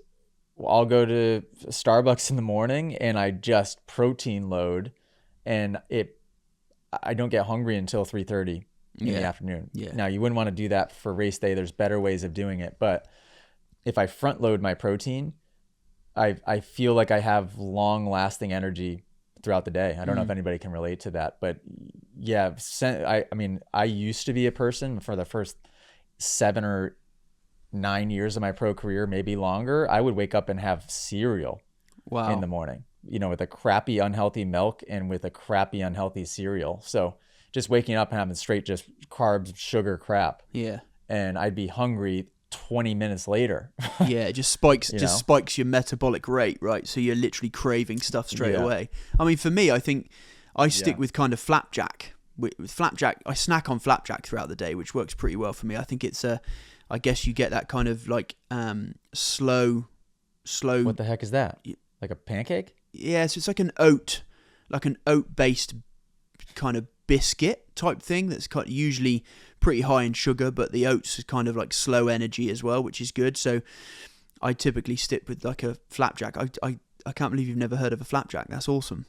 I'll go to Starbucks in the morning and I just protein load, and I don't get hungry until 3:30 in the afternoon. Now you wouldn't want to do that for race day. There's better ways of doing it, but if I front load my protein, I feel like I have long lasting energy throughout the day. I don't know if anybody can relate to that, but yeah, I mean, I used to be a person for the first 7 or 9 years of my pro career, maybe longer. I would wake up and have cereal in the morning, with a crappy, unhealthy milk and with a crappy, unhealthy cereal. So just waking up and having straight just carbs, sugar crap. Yeah. And I'd be hungry 20 minutes later. Yeah, it just spikes your metabolic rate, right? So you're literally craving stuff straight away. I mean, for me, I think I stick with kind of flapjack. With flapjack, I snack on flapjack throughout the day, which works pretty well for me. I think it's I guess you get that kind of slow. What the heck is that? Like a pancake? Yeah, so it's like an oat-based kind of biscuit type thing that's usually pretty high in sugar, but the oats is kind of slow energy as well, which is good. So I typically stick with a flapjack. I can't believe you've never heard of a flapjack. That's awesome.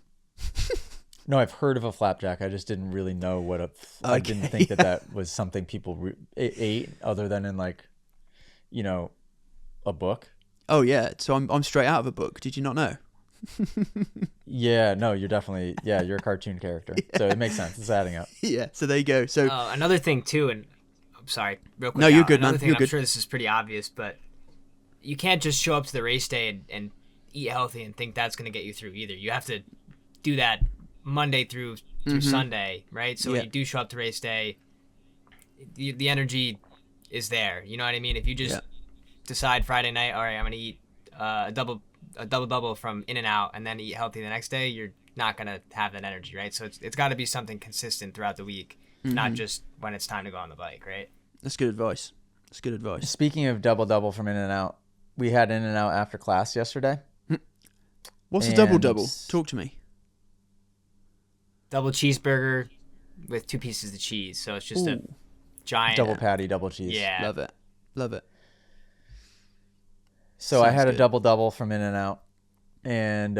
No, I've heard of a flapjack. I just didn't really know what I didn't think that was something people ate other than in a book. Oh yeah, so I'm straight out of a book. Did you not know? Yeah, no, you're a cartoon character. So it makes sense. It's adding up. Yeah. So there you go. So Another thing too, and I'm sorry, real quick. no, you're good, Another man. thing, You're I'm good. sure this is pretty obvious, but you can't just show up to the race day and eat healthy and think that's going to get you through either. You have to do that Monday through Sunday, right? So when you do show up to race day, the energy is there. You know what I mean? If you just decide Friday night, all right, I'm going to eat a double from In-N-Out and then eat healthy the next day, you're not going to have that energy, right? So it's got to be something consistent throughout the week, not just when it's time to go on the bike, right? That's good advice. That's good advice. Speaking of double from In-N-Out, we had In-N-Out after class yesterday. What's a And- double? Talk to me. Double cheeseburger with 2 pieces of cheese. So it's just a giant Double patty, double cheese. Yeah. Love it. Love it. So I Sounds had a good. double from In-N-Out, and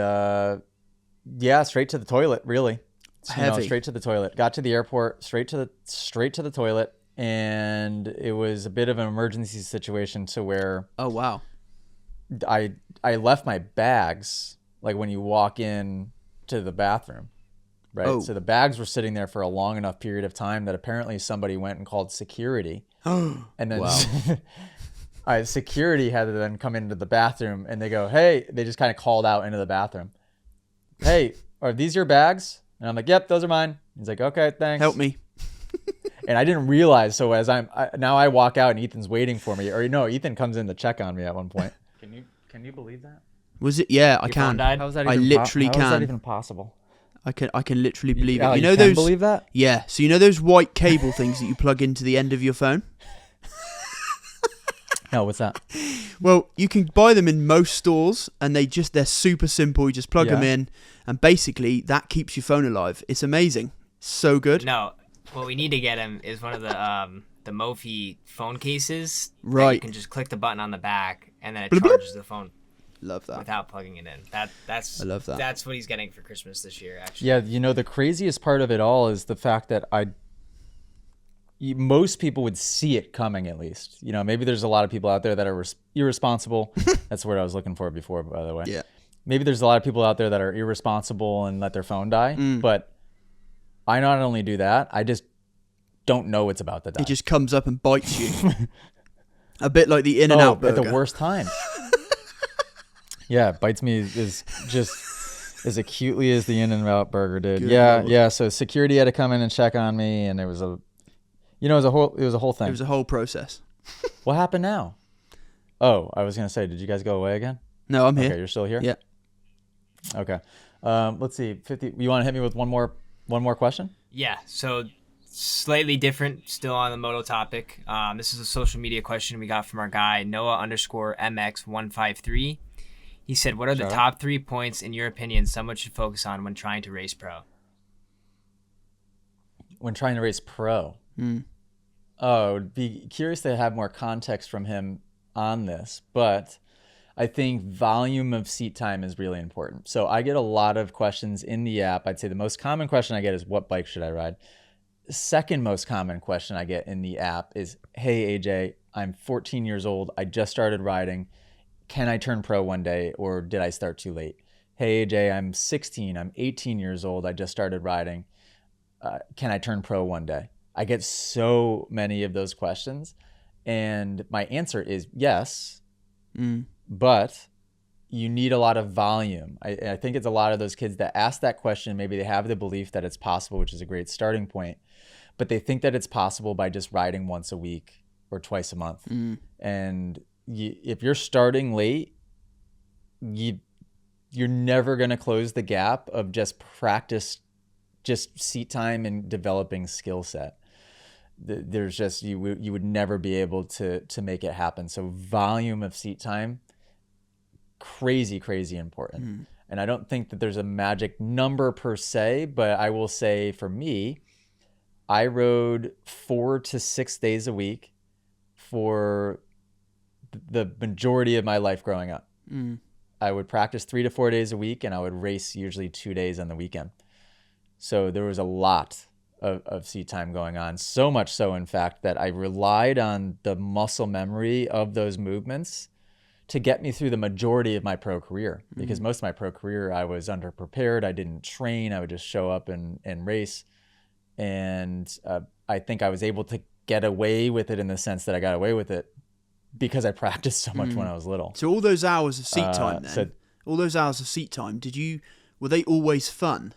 straight to the toilet. Really, Heavy. straight to the toilet. Got to the airport, straight to the toilet, and it was a bit of an emergency situation to where Oh wow. I left my bags like when you walk in to the bathroom, right? Oh. So the bags were sitting there for a long enough period of time that apparently somebody went and called security, and then. Wow. Security had to then come into the bathroom and they go, hey, they just kind of called out into the bathroom. Hey, are these your bags? And I'm like, yep, those are mine. He's like, okay, thanks. Help me. And I didn't realize. So as now I walk out and Ethan's waiting for me, or no, Ethan comes in to check on me at one point. Can you believe that? Was it? Yeah, I Your phone can. died? How is that I even literally How is that can. even possible? I can literally believe Oh, it. You know can those? believe that? Yeah. So you know those white cable things that you plug into the end of your phone? No, what's that? Well, you can buy them in most stores, and they're super simple. You just plug them Yeah. in, and basically that keeps your phone alive. It's amazing. So good. No, what we need to get him is one of the Mophie phone cases. that Right. You can just click the button on the back, and then it Bloop, bloop. charges the phone Love that. without plugging it in. That's I love that. That's what he's getting for Christmas this year, actually. Yeah, the craziest part of it all is the fact that most people would see it coming at least. Maybe there's a lot of people out there that are irresponsible. That's the word I was looking for before, by the way. Yeah. Maybe there's a lot of people out there that are irresponsible and let their phone die. Mm. But I not only do that, I just don't know it's about to die. It just comes up and bites you. A bit like the In-N-Out burger. At the worst time. Yeah, it bites me is just as acutely as the In-N-Out burger did. Good Yeah, Lord. yeah. So security had to come in and check on me, and it was a whole thing. It was a whole process. What happened now? Oh, I was gonna say, did you guys go away again? No, I'm here. Okay, you're still here? Yeah. Okay. Let's see. 50. You want to hit me with one more question? Yeah, so slightly different, still on the moto topic. This is a social media question we got from our guy, Noah_MX153. He said, what are the Shout out. top 3 points, in your opinion, someone should focus on when trying to race pro? When trying to race pro. Oh, I would be curious to have more context from him on this, but I think volume of seat time is really important. So I get a lot of questions in the app. I'd say the most common question I get is, what bike should I ride? The second most common question I get in the app is, hey, AJ, I'm 14 years old. I just started riding. Can I turn pro one day, or did I start too late? Hey, AJ, I'm 16. I'm 18 years old. I just started riding. Can I turn pro one day? I get so many of those questions, and my answer is yes, but you need a lot of volume. I think it's a lot of those kids that ask that question. Maybe they have the belief that it's possible, which is a great starting point, but they think that it's possible by just riding once a week or twice a month. And if you're starting late, you're never going to close the gap of just practice, just seat time and developing skill set. There's just, you would never be able to make it happen. So volume of seat time, crazy important. And I don't think that there's a magic number per se, but I will say for me, I rode 4 to 6 days a week for the majority of my life growing up. I would practice 3 to 4 days a week, and I would race usually 2 days on the weekend. So there was a lot of seat time going on. So much so, in fact, that I relied on the muscle memory of those movements to get me through the majority of my pro career, because most of my pro career I was underprepared. I didn't train. I would just show up and race. And I think I was able to get away with it in the sense that I got away with it because I practiced so much when I was little. So all those hours of seat time then, so- all those hours of seat time, were they always fun?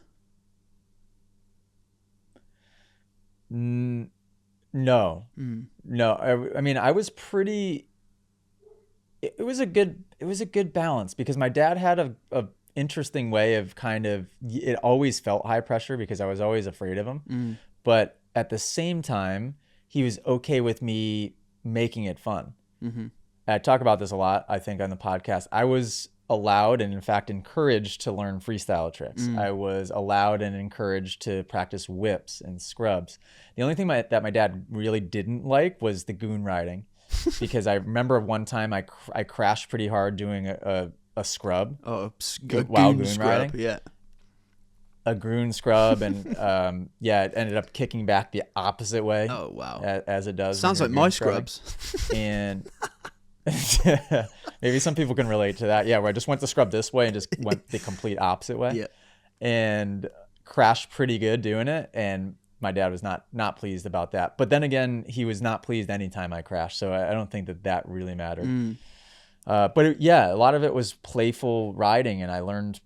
No. I mean, I was pretty. It was a good balance, because my dad had a interesting way of kind of. It always felt high pressure because I was always afraid of him, but at the same time, he was okay with me making it fun. I talk about this a lot, I think, on the podcast. I was allowed and in fact encouraged to learn freestyle tricks. I was allowed and encouraged to practice whips and scrubs. The only thing that my dad really didn't like was the goon riding, because I remember one time I crashed pretty hard doing a scrub. Oh, while goon goon scrub, riding. yeah. A goon scrub, and it ended up kicking back the opposite way. Oh wow, as it does. Sounds like my scrubs. And maybe some people can relate to that. Yeah, where I just went to scrub this way and just went the complete opposite way. Yeah. And crashed pretty good doing it. And my dad was not pleased about that. But then again, he was not pleased anytime I crashed. So I don't think that really mattered. But a lot of it was playful riding, and I learned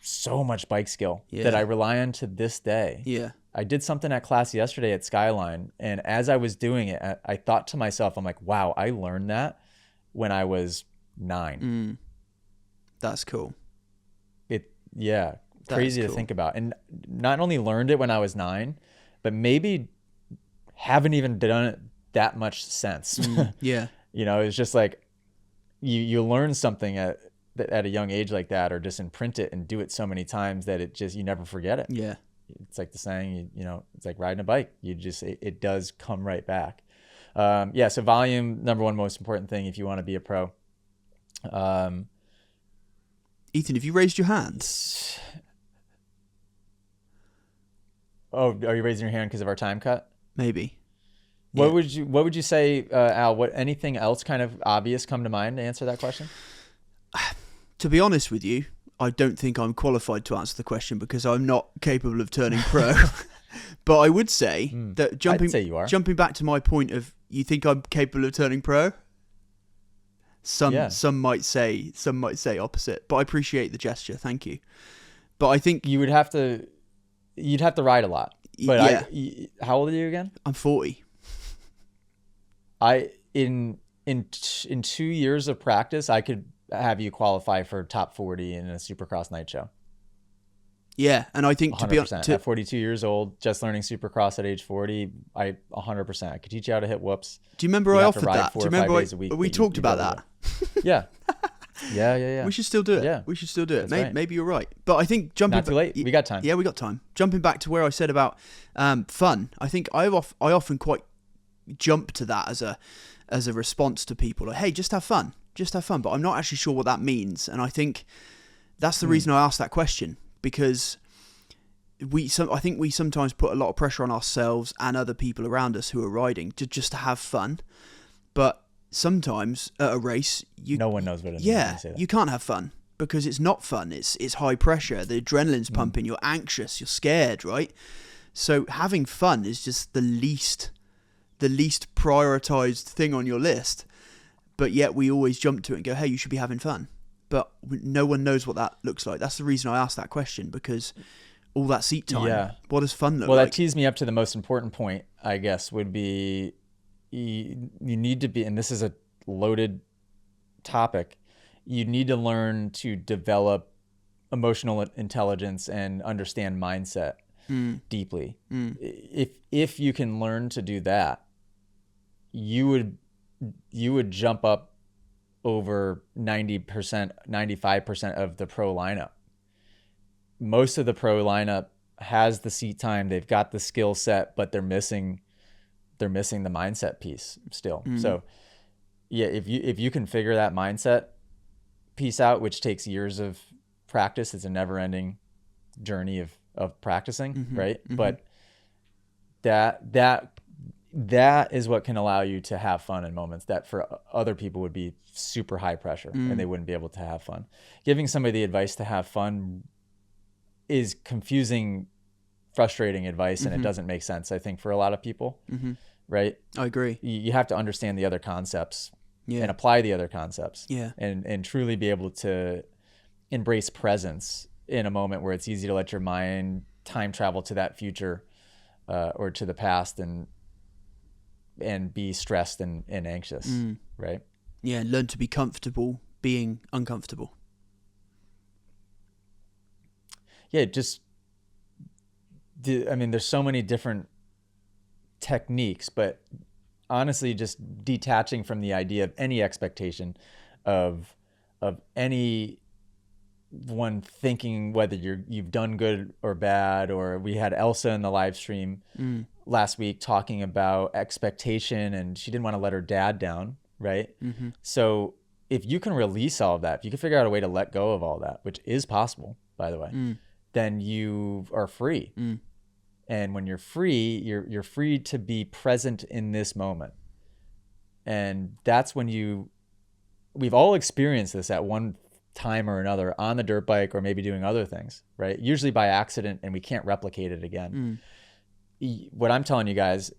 so much bike skill that I rely on to this day. Yeah. I did something at class yesterday at Skyline, and as I was doing it, I thought to myself, I'm like, wow, I learned that when I was 9. That's cool. Crazy to think about. And not only learned it when I was 9, but maybe haven't even done it that much since. Yeah. It's just like you learn something at a young age like that, or just imprint it and do it so many times that you never forget it. Yeah. It's like the saying, it's like riding a bike. It does come right back. So volume, number one most important thing if you want to be a pro. Ethan, have you raised your hand? Oh, are you raising your hand because of our time cut? Maybe. What would you say, Al? Anything else kind of obvious come to mind to answer that question? To be honest with you, I don't think I'm qualified to answer the question because I'm not capable of turning pro. But I would say that I'd say you are. Jumping back to my point of, you think I'm capable of turning pro? Some might say opposite, but I appreciate the gesture. Thank you. But I think you'd have to ride a lot. But how old are you again? I'm 40. In 2 years of practice, I could have you qualify for top 40 in a Supercross night show. Yeah, and I think 100%. At 42 years old, just learning Supercross at age 40, 100%. I could teach you how to hit whoops. Do you remember I offered that? Do you remember we talked about that? Yeah. Yeah. We should still do it. Yeah. We should still do it. Right. Maybe you're right. But I think jumping not too late. We got time. Yeah, we got time. Jumping back to where I said about fun, I think I often quite jump to that as a response to people, like, hey, just have fun. But I'm not actually sure what that means, and I think that's the reason I asked that question, because I think we sometimes put a lot of pressure on ourselves and other people around us who are riding to have fun, but sometimes at a race no one knows what it means. Yeah, you can't have fun because it's not fun. It's high pressure. The adrenaline's pumping. You're anxious. You're scared, right? So having fun is just the least prioritized thing on your list. But yet we always jump to it and go, hey, you should be having fun. But no one knows what that looks like. That's the reason I asked that question, because all that seat time, what does fun look like? Well, that tees me up to the most important point, I guess, would be you need to be, and this is a loaded topic, you need to learn to develop emotional intelligence and understand mindset deeply. If you can learn to do that, you would jump up over 90%, 95% of the pro lineup. Most of the pro lineup has the seat time, they've got the skill set, but they're missing the mindset piece still. So yeah, if you can figure that mindset piece out, which takes years of practice, it's a never-ending journey of practicing, right? But that that is what can allow you to have fun in moments that for other people would be super high pressure and they wouldn't be able to have fun. Giving somebody the advice to have fun is confusing, frustrating advice, and it doesn't make sense, I think, for a lot of people. Right? I agree. You have to understand the other concepts Yeah. and apply the other concepts, Yeah. and truly be able to embrace presence in a moment where it's easy to let your mind time travel to that future or to the past and be stressed and anxious, right? Yeah, and learn to be comfortable being uncomfortable. Yeah, there's so many different techniques, but honestly, just detaching from the idea of any expectation of any one thinking whether you've done good or bad. Or we had Elsa in the live stream last week talking about expectation, and she didn't want to let her dad down, right? So if you can release all of that, if you can figure out a way to let go of all that, which is possible, by the way, then you are free. And when you're free, you're free to be present in this moment. And that's when we've all experienced this at one time or another on the dirt bike, or maybe doing other things, right? Usually by accident, and we can't replicate it again. What I'm telling you guys,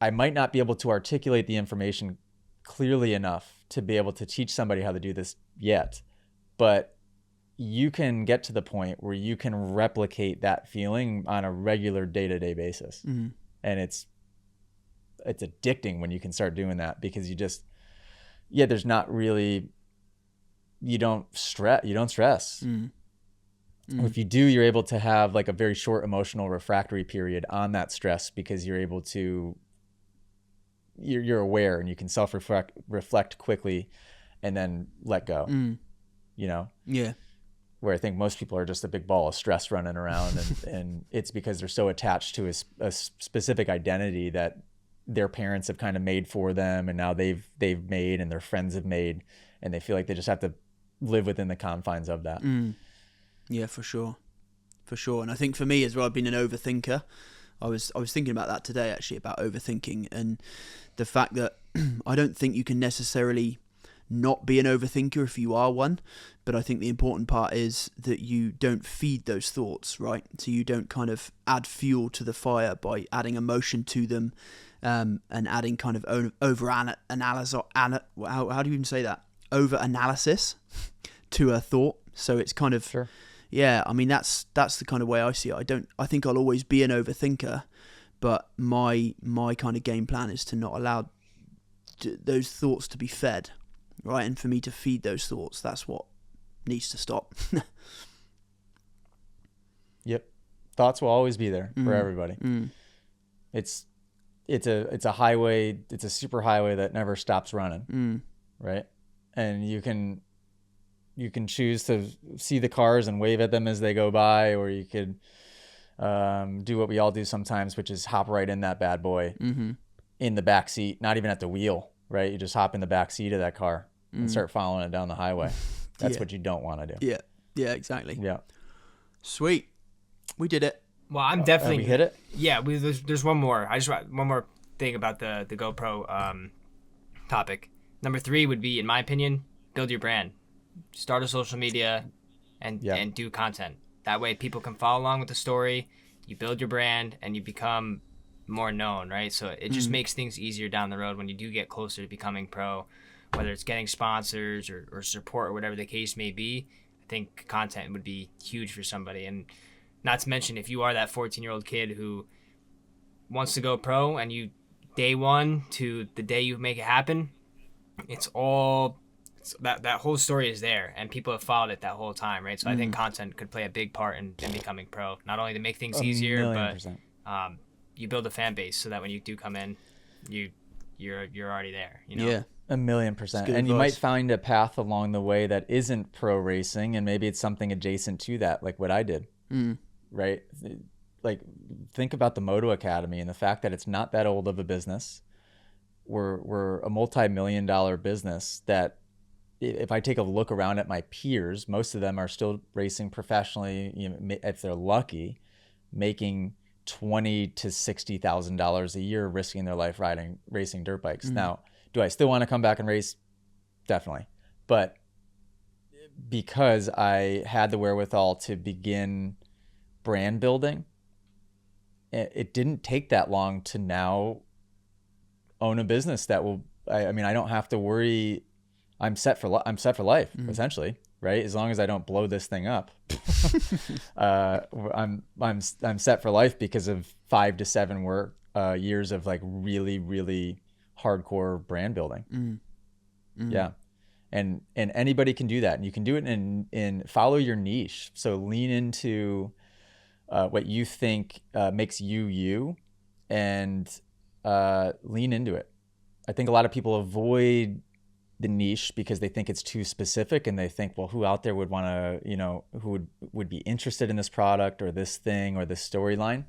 I might not be able to articulate the information clearly enough to be able to teach somebody how to do this yet, but you can get to the point where you can replicate that feeling on a regular day-to-day basis. And it's addicting when you can start doing that, because there's not really, you don't stress. If you do, you're able to have like a very short emotional refractory period on that stress, because you're able to, you're aware, and you can reflect quickly and then let go, Yeah. Where I think most people are just a big ball of stress running around, and it's because they're so attached to a specific identity that their parents have kind of made for them, and now they've made, and their friends have made, and they feel like they just have to live within the confines of that. Yeah, for sure. And I think for me as well, I've been an overthinker. I was thinking about that today, actually, about overthinking, and the fact that I don't think you can necessarily not be an overthinker if you are one, but I think the important part is that you don't feed those thoughts, right? So you don't kind of add fuel to the fire by adding emotion to them, and adding kind of over-analysis, how do you even say that? Over-analysis to a thought. So it's kind of, Sure. Yeah, I mean, that's the kind of way I see it. I think I'll always be an overthinker, but my kind of game plan is to not allow those thoughts to be fed, right? And for me to feed those thoughts, that's what needs to stop. Yep. Thoughts will always be there for everybody. It's a highway. It's a super highway that never stops running, right? And you can choose to see the cars and wave at them as they go by, or you could do what we all do sometimes, which is hop right in that bad boy in the back seat, not even at the wheel, right? You just hop in the back seat of that car and start following it down the highway. That's what you don't want to do. Yeah, exactly. Yeah. Sweet. We did it. Well, I'm definitely we hit it. Yeah, there's one more. I just want one more thing about the GoPro topic. Number 3 would be, in my opinion, build your brand. Start a social media and do content. That way people can follow along with the story. You build your brand and you become more known, right? So it just makes things easier down the road when you do get closer to becoming pro, whether it's getting sponsors or support or whatever the case may be. I think content would be huge for somebody. And not to mention, if you are that 14-year-old kid who wants to go pro, and you day one to the day you make it happen, that whole story is there, and people have followed it that whole time, right? So I think content could play a big part in becoming pro, not only to make things easier, but you build a fan base so that when you do come in, you're already there, Yeah. 1,000,000%. And you might find a path along the way that isn't pro racing, and maybe it's something adjacent to that, like what I did, right? Like, think about the Moto Academy and the fact that it's not that old of a business. We're a multi-million-dollar business that, if I take a look around at my peers, most of them are still racing professionally, if they're lucky, making $20,000 to $60,000 a year risking their life racing dirt bikes. Now, do I still want to come back and race? Definitely. But because I had the wherewithal to begin brand building, it didn't take that long to now own a business that will, I mean, I don't have to worry. I'm set for life, essentially, right? As long as I don't blow this thing up, I'm set for life because of 5 to 7 years of like really, really hardcore brand building. Yeah. And anybody can do that, and you can do it in follow your niche. So lean into what you think makes you, and lean into it. I think a lot of people avoid the niche because they think it's too specific, and they think, well, who out there would want to, who would be interested in this product or this thing or this storyline?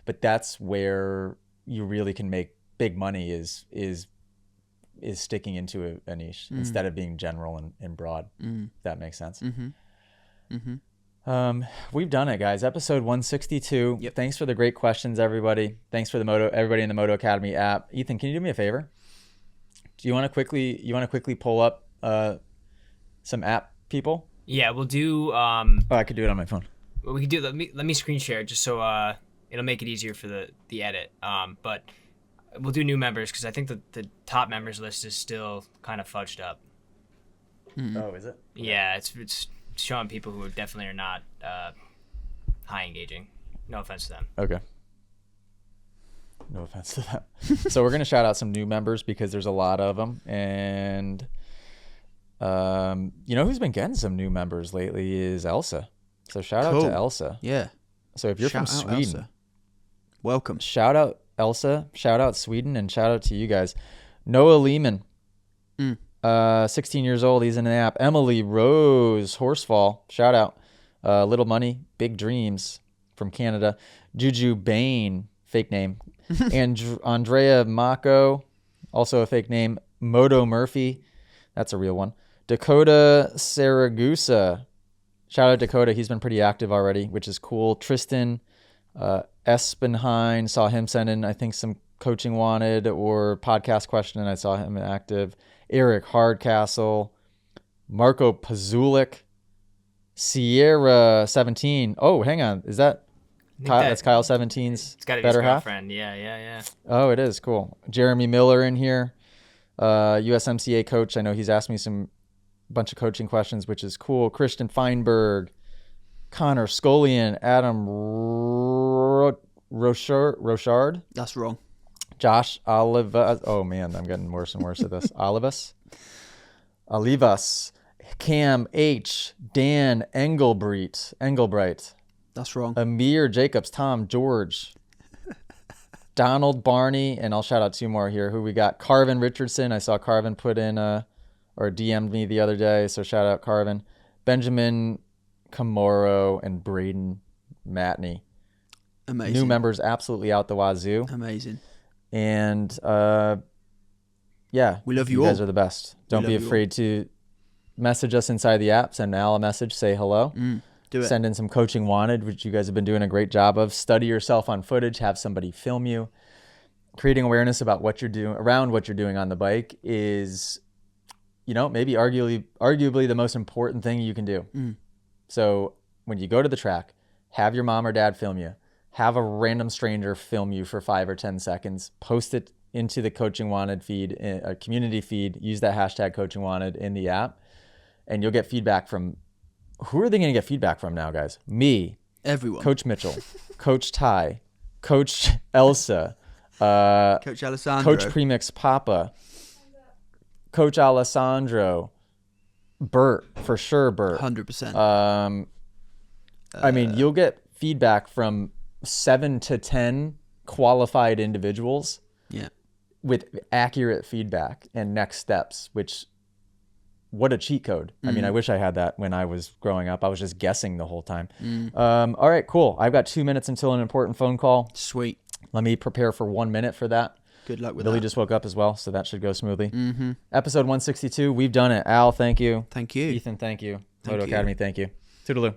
But that's where you really can make big money is sticking into a niche instead of being general and broad. If that makes sense. We've done it, guys. Episode 162. Yep. Thanks for the great questions, everybody. Thanks for everybody in the Moto Academy app. Ethan, can you do me a favor? Do you want to quickly pull up some app people? Yeah, we'll do. I could do it on my phone. What we can do. Let me screen share just so it'll make it easier for the edit. But we'll do new members because I think the top members list is still kind of fudged up. Oh, is it? Yeah, it's showing people who definitely are not high engaging. No offense to them. Okay. No offense to them. So we're going to shout out some new members because there's a lot of them. And who's been getting some new members lately is Elsa. So shout out to Elsa. Yeah. So if you're from Sweden, Elsa. Welcome. Shout out Elsa, shout out Sweden, and shout out to you guys. Noah Lehman, 16 years old. He's in the app. Emily Rose Horsefall, shout out. Little Money, Big Dreams from Canada. Juju Bain, fake name. And Andrea Mako, also a fake name. Moto Murphy, that's a real one. Dakota Saragusa, shout out Dakota. He's been pretty active already, which is cool. Tristan Espenheim, saw him send in, I think, some coaching wanted or podcast question, and I saw him active. Eric Hardcastle, Marco Pazulik, Sierra 17. Oh, hang on, is that Kyle? That's Kyle 17's it's gotta be better his half. girlfriend. Yeah. Oh, it is cool. Jeremy Miller in here, USMCA coach. I know he's asked me bunch of coaching questions, which is cool. Christian Feinberg, Connor Scolian, Adam Rochard. That's wrong. Josh Olivas. Oh man, I'm getting worse and worse at this. Olivas. Cam H. Dan Engelbright. That's wrong. Amir Jacobs. Tom George. Donald Barney, and I'll shout out 2 more here. Who we got? Carvin Richardson. I saw Carvin put in or DM'd me the other day, so shout out Carvin. Benjamin Camoro and Braden Matney. Amazing. New members absolutely out the wazoo. Amazing. And yeah, we love you all. You guys all. are the best. Don't be afraid to message us inside the app. Send Al a message. Say hello. Do it. Send in some coaching wanted, which you guys have been doing a great job of. Study yourself on footage. Have somebody film you. Creating awareness about what you're doing around what you're doing on the bike is, maybe arguably the most important thing you can do. So when you go to the track, have your mom or dad film you. Have a random stranger film you for 5 or 10 seconds. Post it into the Coaching Wanted feed, a community feed. Use that hashtag Coaching Wanted in the app, and you'll get feedback from. Who are they going to get feedback from now, guys? Me, everyone. Coach Mitchell, Coach Ty, Coach Elsa, Coach Alessandro, Coach Premix Papa, Coach Alessandro, Bert, for sure, Bert. 100%. I mean, you'll get feedback from 7 to 10 qualified individuals with accurate feedback and next steps, which, what a cheat code. I mean, I wish I had that when I was growing up. I was just guessing the whole time. All right, cool. I've got 2 minutes until an important phone call. Sweet. Let me prepare for 1 minute for that. Good luck with Billy that. just woke up as well, so that should go smoothly. Episode 162, we've done it. Al, thank you. Thank you. Ethan, thank you. Moto Academy, thank you. Toodaloo.